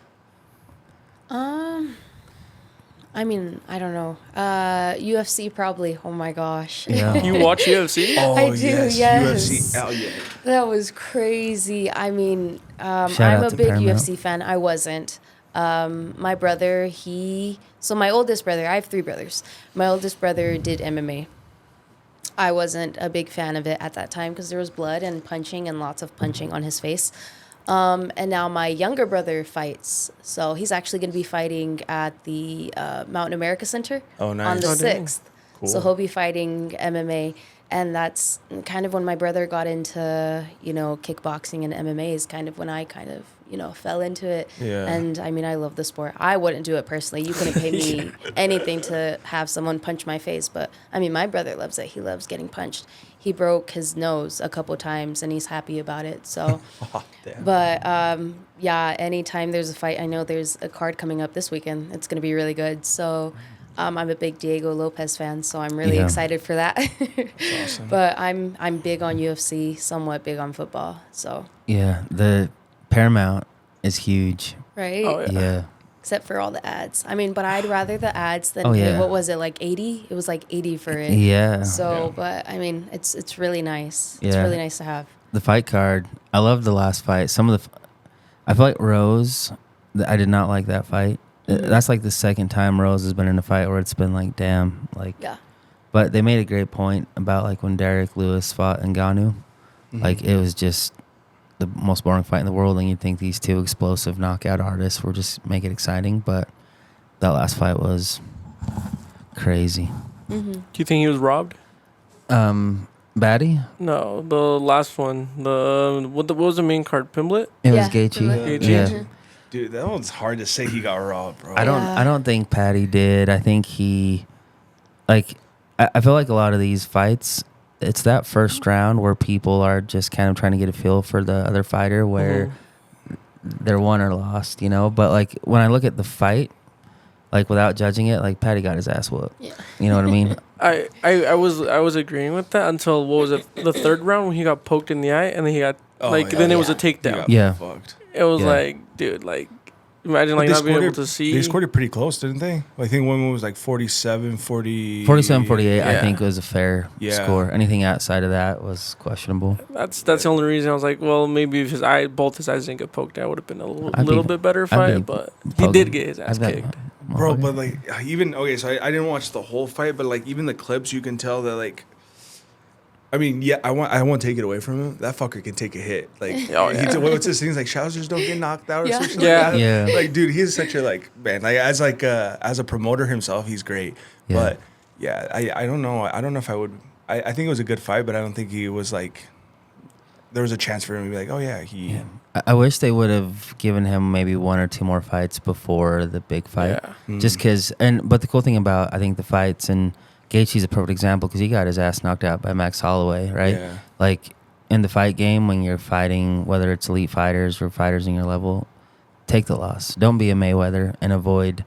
I mean, I don't know. UFC probably. Oh my gosh. yeah, You watch UFC? I do, yes. UFC. Hell yeah. That was crazy. I mean, Shout I'm out a to big Paramount. UFC fan. I wasn't. My brother, so my oldest brother, I have 3 brothers. My oldest brother did MMA. I wasn't a big fan of it at that time because there was blood and punching and lots of punching on his face. And now my younger brother fights. So he's actually going to be fighting at the Mountain America Center Oh, nice. on the Oh, dang. 6th. Cool. So he'll be fighting MMA. And that's kind of when my brother got into, kickboxing and MMA is kind of when I kind of, fell into it. Yeah. And I mean, I love the sport. I wouldn't do it personally. You couldn't pay me anything to have someone punch my face. But I mean, my brother loves it. He loves getting punched. He broke his nose a couple times and he's happy about it. So, Damn. but yeah, anytime there's a fight, I know there's a card coming up this weekend. It's going to be really good. So I'm a big Diego Lopez fan, so I'm really Yeah. excited for that. awesome. But I'm big on UFC, somewhat big on football. So, yeah. The Paramount is huge. right? Oh, yeah. Yeah, Except for all the ads. I mean, but I'd rather the ads than Oh, yeah. what was it, like 80? It was like 80 for it. yeah. So, Yeah. but I mean, it's really nice. It's Yeah. really nice to have. The fight card. I love the last fight. Some of I feel like Rose. I did not like that fight. Mhm. That's like the second time Rose has been in a fight where it's been like, damn, like. Yeah. But they made a great point about like when Derek Lewis fought Ngannou. Mm-hmm. Like it was just the most boring fight in the world, and you'd think these 2 explosive knockout artists were just make it exciting, but that last fight was crazy. Mm-hmm. Do you think he was robbed? Batty? No, the last one. What was the main card? Pimblet? It Yeah, was Gaethje. Gaethje. Yeah. Mhm. Dude, that one's hard to say he got robbed, bro. I Yeah. don't think Patty did. I think he like I feel like a lot of these fights, it's that first round where people are just kind of trying to get a feel for the other fighter where they're won or lost, But like when I look at the fight, like without judging it, like Patty got his ass whooped. Yeah. You know what I mean? I was agreeing with that until what was it? The third round when he got poked in the eye and then he got then it was a Yeah. He takedown. got Yeah. fucked. It was Yeah. like, dude, like imagine like They not being scored able to see. They scored it pretty close, didn't they? I think one was like 47, 40. 47-48, I Yeah. think was a fair Yeah. score. Anything outside of that was questionable. That's the only reason I was like, well, maybe if both his eyes didn't get poked out, would have been a I'd little be- bit better I'd fight. be But he poking- did get his ass I've got- kicked. Bro, but like even okay, so I didn't watch the whole fight, but like even the clips, you can tell that like, I mean, yeah, I won't take it away from him. That fucker can take a hit. Like, Oh, yeah. what's his thing? Like, Shouzers don't get knocked out or Yeah. something. Yeah. like that. Yeah. Like, dude, he's such a man. Like as a promoter himself, he's great. Yeah. But yeah, I don't know. I don't know if I would. I think it was a good fight, but I don't think he was like. There was a chance for him to be like, oh yeah, he. Yeah. I wish they would have given him maybe 1 or 2 more fights before the big fight. Yeah. Just because, but the cool thing about, I think, the fights, and Gaethje's a perfect example because he got his ass knocked out by Max Holloway, right? Yeah. Like, in the fight game, when you're fighting, whether it's elite fighters or fighters in your level, take the loss. Don't be a Mayweather and avoid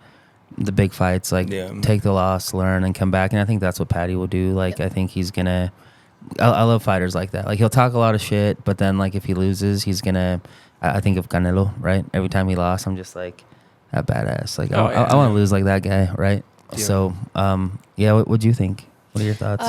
the big fights. Like, Yeah. take the loss, learn, and come back. And I think that's what Patty will do. Like, I think he's going to... I love fighters like that. Like, he'll talk a lot of shit, but then, like, if he loses, he's going to... I think of Canelo, right? Every time he lost, I'm just like, that badass. Like, Oh, yeah. I want to lose like that guy, right? Yeah. So, yeah, what do you think? What are your thoughts?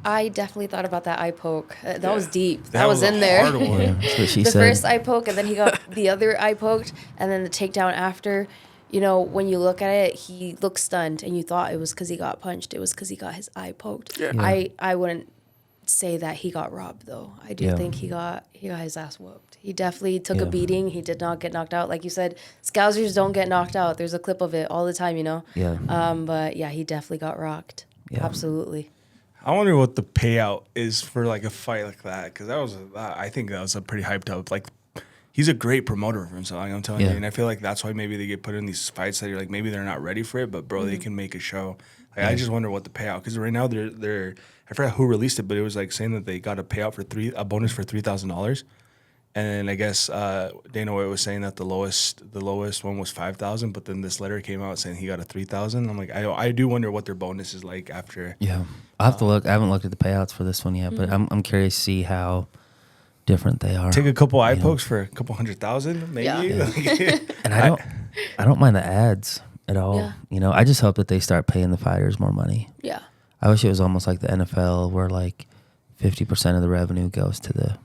I definitely thought about that eye poke. That was deep. That, That was was in a there. hard one. Yeah, that's what she The said. first eye poke, and then he got the other eye poked, and then the takedown after. you know, when you look at it, he looked stunned, and you thought it was because he got punched. It was because he got his eye poked. Yeah. I wouldn't say that he got robbed though. I do Yeah. think he got his ass whooped. He definitely took Yeah. a beating. He did not get knocked out. Like you said, Scousers don't get knocked out. There's a clip of it all the time, you know. Yeah. But yeah, he definitely got rocked. Yeah. Absolutely. I wonder what the payout is for like a fight like that, because I think that was a pretty hyped up. Like, he's a great promoter for himself. Like, I'm telling Yeah. you, and I feel like that's why maybe they get put in these fights that you're like, maybe they're not ready for it, but bro, they can make a show. Like, I just wonder what the payout, because right now they're I forgot who released it, but it was like saying that they got a payout for a bonus for $3,000. And then I guess Dana White was saying that the lowest one was 5,000, but then this letter came out saying he got a 3,000. I'm like, I do wonder what their bonus is like after. Yeah. I have to look. I haven't looked at the payouts for this one yet, but I'm curious to see how different they are. Take a couple eye Yeah. pokes for a couple 100,000, maybe. Yeah. Like, And I don't mind the ads at all. Yeah. You know, I just hope that they start paying the fighters more money. Yeah. I wish it was almost like the NFL where like 50% of the revenue goes to the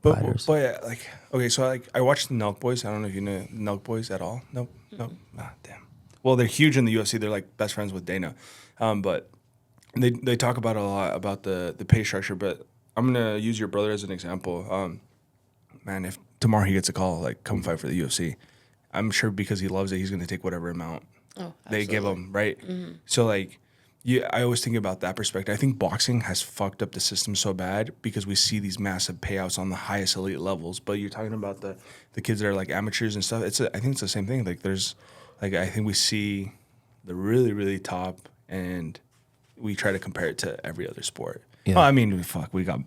fighters. But like, okay, so like I watched the Nelk Boys. I don't know if you know Nelk Boys at all. Nope. Ah, damn. Well, they're huge in the UFC. They're like best friends with Dana, but they talk about a lot about the pay structure. But I'm gonna use your brother as an example. Man, if tomorrow he gets a call like come fight for the UFC, I'm sure because he loves it, he's gonna take whatever amount Oh, they give absolutely. him, right? So like, yeah, I always think about that perspective. I think boxing has fucked up the system so bad because we see these massive payouts on the highest elite levels. But you're talking about the kids that are like amateurs and stuff. I think it's the same thing. Like I think we see the really really top, and we try to compare it to every other sport. Yeah. Well, I mean, we got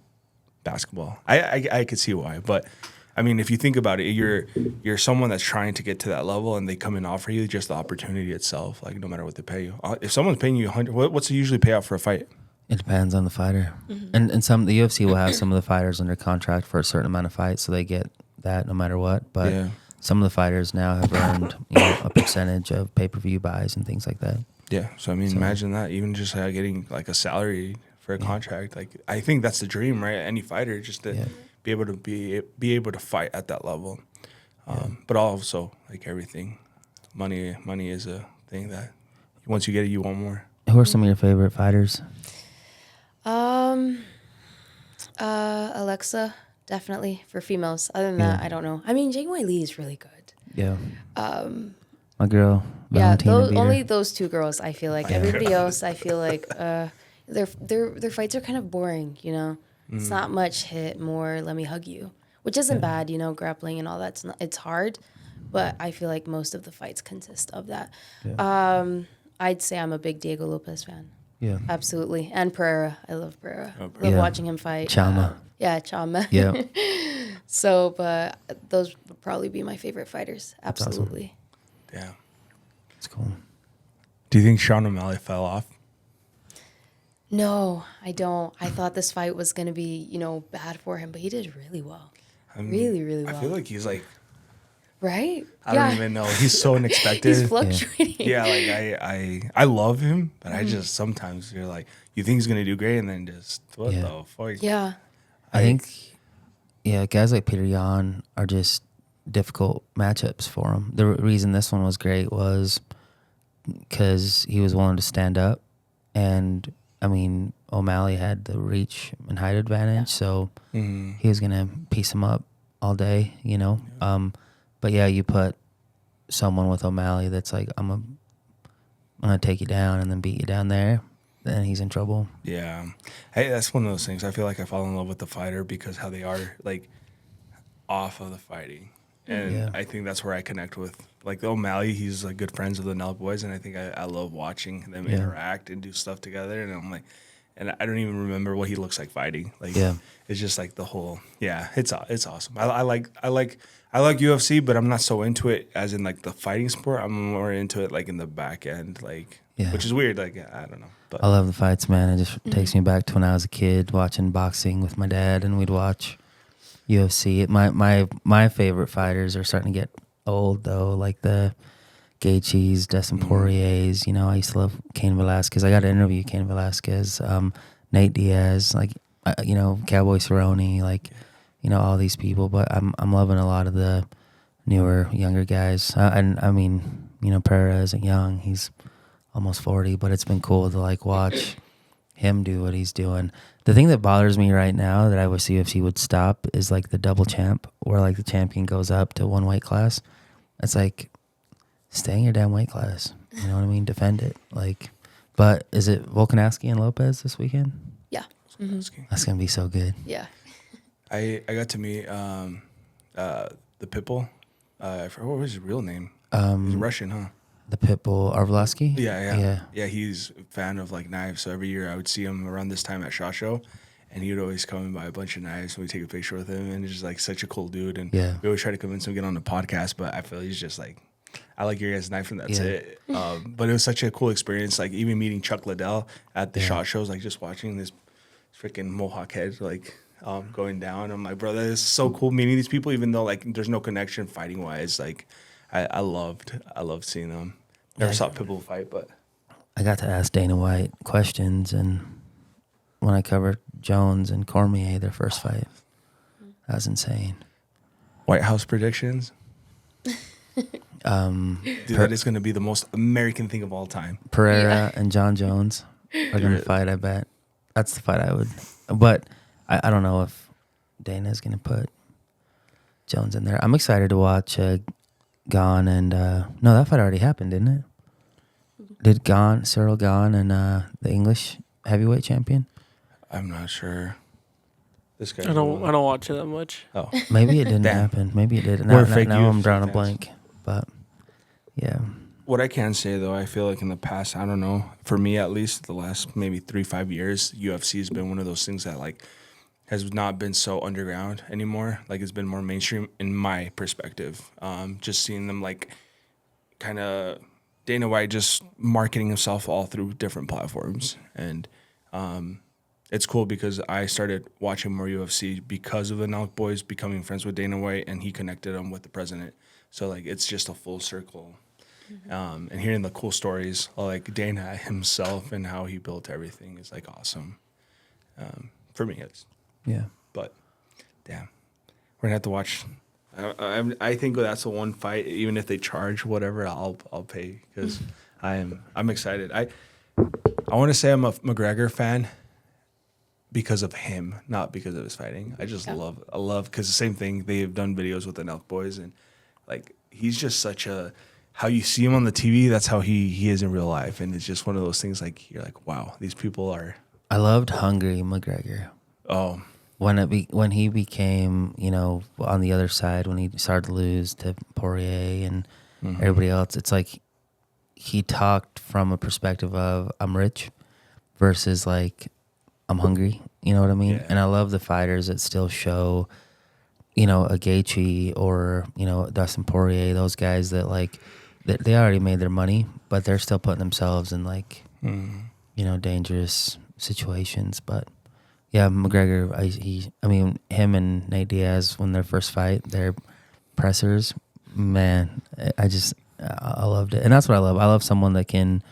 basketball. I could see why, but. I mean, if you think about it, you're someone that's trying to get to that level, and they come and offer you just the opportunity itself. Like, no matter what they pay you, if someone's paying you 100, what's the usually payout for a fight? It depends on the fighter. And the UFC will have some of the fighters under contract for a certain amount of fights, so they get that no matter what. But Yeah. some of the fighters now have earned a percentage of pay-per-view buys and things like that. Yeah. So I mean, imagine that. Even just getting like a salary for a contract. Like, I think that's the dream, right? Any fighter, just to be able to fight at that level. But also, like everything, money is a thing that once you get it, you want more. Who are some of your favorite fighters? Alexa, definitely for females. Other than that, I don't know. I mean, Jing Wei Li is really good. Yeah. My girl, Yeah, Valentina Beer. only those two girls. I feel like everybody else. I feel like their fights are kind of boring. You know, it's not much hit, more let me hug you, which isn't bad. You know, grappling and all that's not, it's hard, but I feel like most of the fights consist of that. I'd say I'm a big Diego Lopez fan. Yeah. Absolutely, and Pereira. I love Pereira. Love Yeah. watching him fight. Chama. Yeah, Chama. Yeah. So, but those would probably be my favorite fighters. awesome. Absolutely. Yeah. It's cool. Do you think Sean O'Malley fell off? No, I don't. I thought this fight was going to be, bad for him, but he did really well. I mean, Really, really well. I feel like he's like, Right? I don't even know. He's so unexpected. He's fluctuating. Yeah, like I love him, but I just sometimes you're like, you think he's gonna do great, and then just what Yeah. the fuck? Yeah. I think, guys like Peter Yan are just difficult matchups for him. The reason this one was great was because he was willing to stand up, and I mean O'Malley had the reach and height advantage, so he was gonna piece him up all day, But yeah, you put someone with O'Malley that's like, I'm gonna take you down and then beat you down there, then he's in trouble. Yeah. Hey, that's one of those things. I feel like I fall in love with the fighter because how they are like off of the fighting. And Yeah. I think that's where I connect with like O'Malley. He's like good friends with the Nelk Boys, and I think I love watching them interact and do stuff together. And I'm like, and I don't even remember what he looks like fighting. Like, it's just like the whole, it's awesome. I like UFC, but I'm not so into it as in like the fighting sport. I'm more into it like in the back end, like, which is weird. Like, I don't know. But I love the fights, man. It just takes me back to when I was a kid watching boxing with my dad, and we'd watch UFC. My favorite fighters are starting to get old though, like the Gaethjes, Dustin Poiriers. I used to love Cain Velasquez. I got to interview Cain Velasquez, Nate Diaz, Cowboy Cerrone, all these people. But I'm loving a lot of the newer, younger guys. And I mean, You know, Pereira isn't young. He's almost 40, but it's been cool to like watch him do what he's doing. The thing that bothers me right now that I wish UFC would stop is like the double champ, where like the champion goes up to one weight class. It's like, stay in your damn weight class. You know what I mean? Defend it. Like, but is it Volkanovski and Lopez this weekend? Yeah. That's gonna be so good. Yeah. I got to meet the Pitbull. I forgot what was his real name. He's Russian, huh? The Pitbull Arvlasky? Yeah. He's a fan of like knives. So every year I would see him around this time at SHOT Show, and he would always come and buy a bunch of knives, and we take a picture with him. And he's just like such a cool dude. And Yeah. we always try to convince him to get on the podcast, but I feel he's just like, I like your guys' knife, and that's Yeah. it. But it was such a cool experience. Like even meeting Chuck Liddell at the SHOT Shows, like just watching this freaking Mohawk head like going down. I'm like, bro, that is so cool meeting these people, even though like there's no connection fighting wise. Like I loved seeing them. Never saw Pitbull fight, but I got to ask Dana White questions, and when I covered Jones and Cormier, their first fight, that was insane. White House predictions. Dude, that is going to be the most American thing of all time. Pereira and John Jones are going to fight, I bet. That's the fight I would. But I don't know if Dana's going to put Jones in there. I'm excited to watch Gane and... no, that fight already happened, didn't it? Did Cyril Gane and the English heavyweight champion? I'm not sure. This guy. I don't watch it that much. Oh, Maybe it didn't Damn. happen. Maybe it did. We're Now, fake now I'm UFC drawing a fans. blank. But, yeah. what I can say though, I feel like in the past, I don't know, for me at least, the last maybe 3-5 years, UFC has been one of those things that like has not been so underground anymore. Like it's been more mainstream in my perspective. Just seeing them like kind of Dana White just marketing himself all through different platforms. And it's cool because I started watching more UFC because of the Nelk boys becoming friends with Dana White, and he connected them with the president. So like it's just a full circle. And hearing the cool stories of like Dana himself and how he built everything is like awesome. For me, it's. Yeah. But damn, we're gonna have to watch. I think that's the one fight. Even if they charge whatever, I'll pay because I'm excited. I want to say I'm a McGregor fan because of him, not because of his fighting. I just love because the same thing. They've done videos with the Nelk boys, and like he's just such a how you see him on the TV. That's how he is in real life, and it's just one of those things. Like you're like, wow, these people are. I loved Hungry McGregor. Oh, When he became, you know, on the other side, when he started to lose to Poirier and everybody else, it's like he talked from a perspective of I'm rich versus like I'm hungry. You know what I mean? Yeah. And I love the fighters that still show, you know, a Gaethje or, you know, Dustin Poirier, those guys that like they already made their money, but they're still putting themselves in like, you know, dangerous situations. But yeah, McGregor, I mean, him and Nate Diaz, when their first fight, their pressers, man, I loved it. And that's what I love. I love someone that can,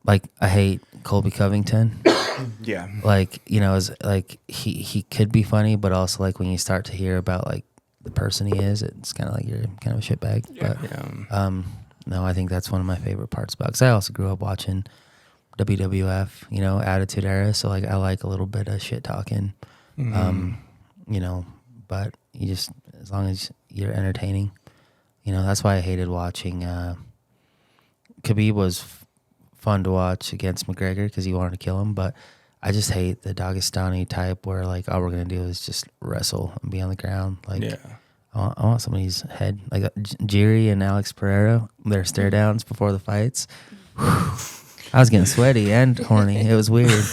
like, I hate Colby Covington. yeah. Like, you know, is like he could be funny, but also like when you start to hear about like the person he is, it's kind of like you're kind of a shitbag. Yeah. But no, I think that's one of my favorite parts about. Because I also grew up watching WWF, you know, Attitude Era. So like I like a little bit of shit talking, you know. But you just as long as you're entertaining, you know. That's why I hated watching. Khabib was fun to watch against McGregor because he wanted to kill him, but I just hate the Dagestani type where like all we're gonna do is just wrestle and be on the ground. Like Yeah. I want somebody's head, like Jiri and Alex Pereira, their stare downs before the fights. I was getting sweaty and horny. It was weird.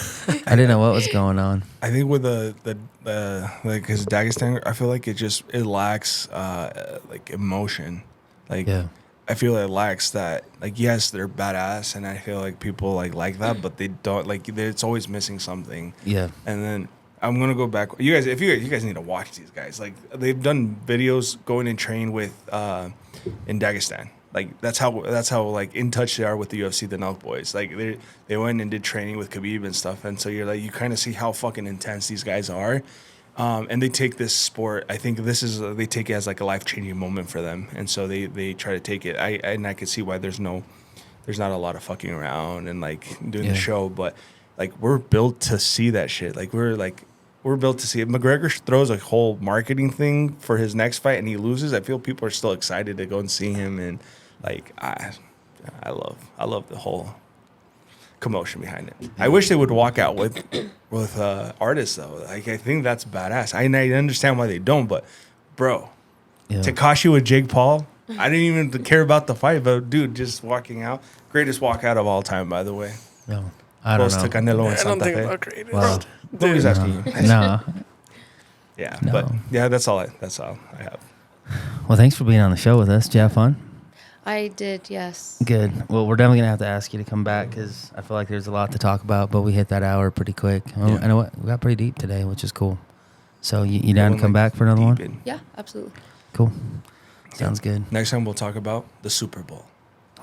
I didn't know what was going on. I think with the like his Dagestan, I feel like it lacks like emotion. Like Yeah. I feel it lacks that. Like yes, they're badass, and I feel like people like that, but they don't like. It's always missing something. Yeah. And then I'm gonna go back. You guys, if you guys need to watch these guys. Like they've done videos going and train with in Dagestan. Like that's how like in touch they are with the UFC, the Nelk boys. Like they went and did training with Khabib and stuff, and so you're like you kind of see how fucking intense these guys are. And they take this sport. I think they take it as like a life changing moment for them, and so they try to take it. I could see why there's not a lot of fucking around and like doing the show, but like we're built to see that shit. Like we're built to see it. McGregor throws a whole marketing thing for his next fight and he loses. I feel people are still excited to go and see him, and like I love the whole commotion behind it. I wish they would walk out with artists though. Like I think that's badass. I understand why they don't, but bro, Tekashi with Jake Paul. I didn't even care about the fight, but dude, just walking out, greatest walkout of all time, by the way. No, I don't know. To Canelo and I don't Santa think Fe. about greatest. Well, Nobody's asking you. no. Yeah, No. but yeah, that's all I have. Well, thanks for being on the show with us. Did you have fun? I did, yes. Good. Well, we're definitely gonna have to ask you to come back because I feel like there's a lot to talk about, but we hit that hour pretty quick. I know what we got pretty deep today, which is cool. So you down to come back for another one? Yeah, absolutely. Cool. Sounds good. Next time we'll talk about the Super Bowl.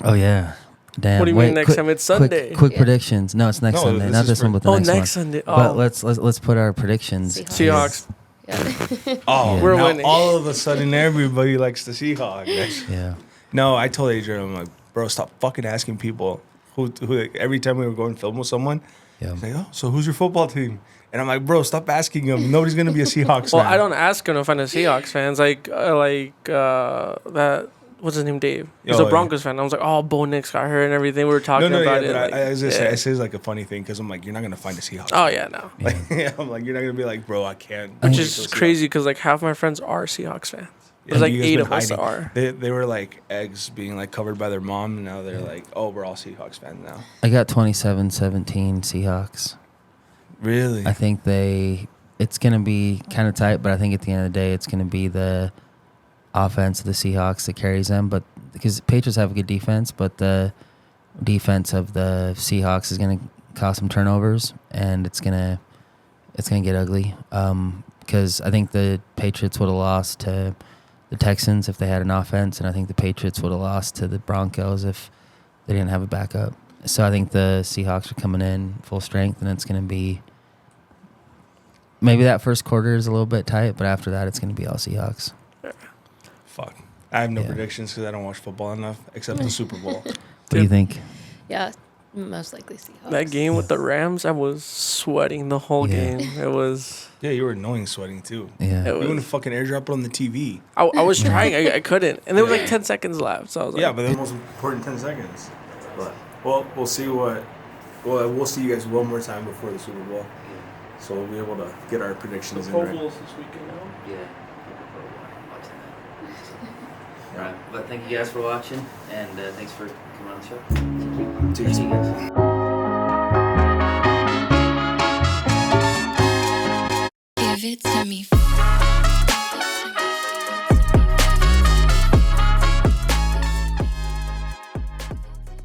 Oh yeah. Damn. What do you mean next time? It's Sunday. Quick predictions. No, it's next No, Sunday. this Not is this one, for- but the next one. Sunday. But Oh, let's put our predictions. Seahawks. Yeah. Oh, We're now winning. all of a sudden everybody likes the Seahawks. Yeah. No, I told Adrian, I'm like, bro, stop fucking asking people who every time we were going to film with someone. Yeah. He's like, oh, so who's your football team? And I'm like, bro, stop asking them. Nobody's gonna be a Seahawks Well, fan. I don't ask him if I'm a Seahawks fans. That. What's his name? Dave. He's Oh, a Broncos fan. I was like, oh, Bo Nix got hurt and everything. We were talking about it. But like, I was just yeah. I say it's like a funny thing because I'm like, you're not gonna find a Seahawks. Oh fan. yeah, no. Like, I'm like, you're not gonna be like, bro, I can't. Which wait is till Seahawks. crazy because like half my friends are Seahawks fans. There's Yeah, like you guys 8 been of us that hiding. are. They were like eggs being like covered by their mom, and now they're like, oh, we're all Seahawks fans now. I got 27-17 Seahawks. Really? I think it's going to be kind of tight, but I think at the end of the day, it's going to be the offense of the Seahawks that carries them. But because Patriots have a good defense, but the defense of the Seahawks is going to cause some turnovers, and it's going to get ugly. Because I think the Patriots would have lost to the Texans if they had an offense, and I think the Patriots would have lost to the Broncos if they didn't have a backup. So I think the Seahawks are coming in full strength, and it's going to be maybe that first quarter is a little bit tight, but after that, it's going to be all Seahawks. Fuck. I have no Yeah. predictions because I don't watch football enough, except the Super Bowl. What do you think? Yeah, most likely Seahawks. That game with the Rams, I was sweating the whole Yeah. game. It was. Yeah, you were annoying sweating too. Yeah. It You was want to fucking airdrop it on the TV. I was trying. I couldn't. And there was like 10 seconds left. So I was like, Yeah, but the most important 10 seconds. But well, we'll see we'll see you guys one more time before the Super Bowl. So we'll be able to get our predictions in right. this weekend now. Yeah. All right. But thank you guys for watching, and thanks for coming on the show. Cheers. See you guys. Give it to me.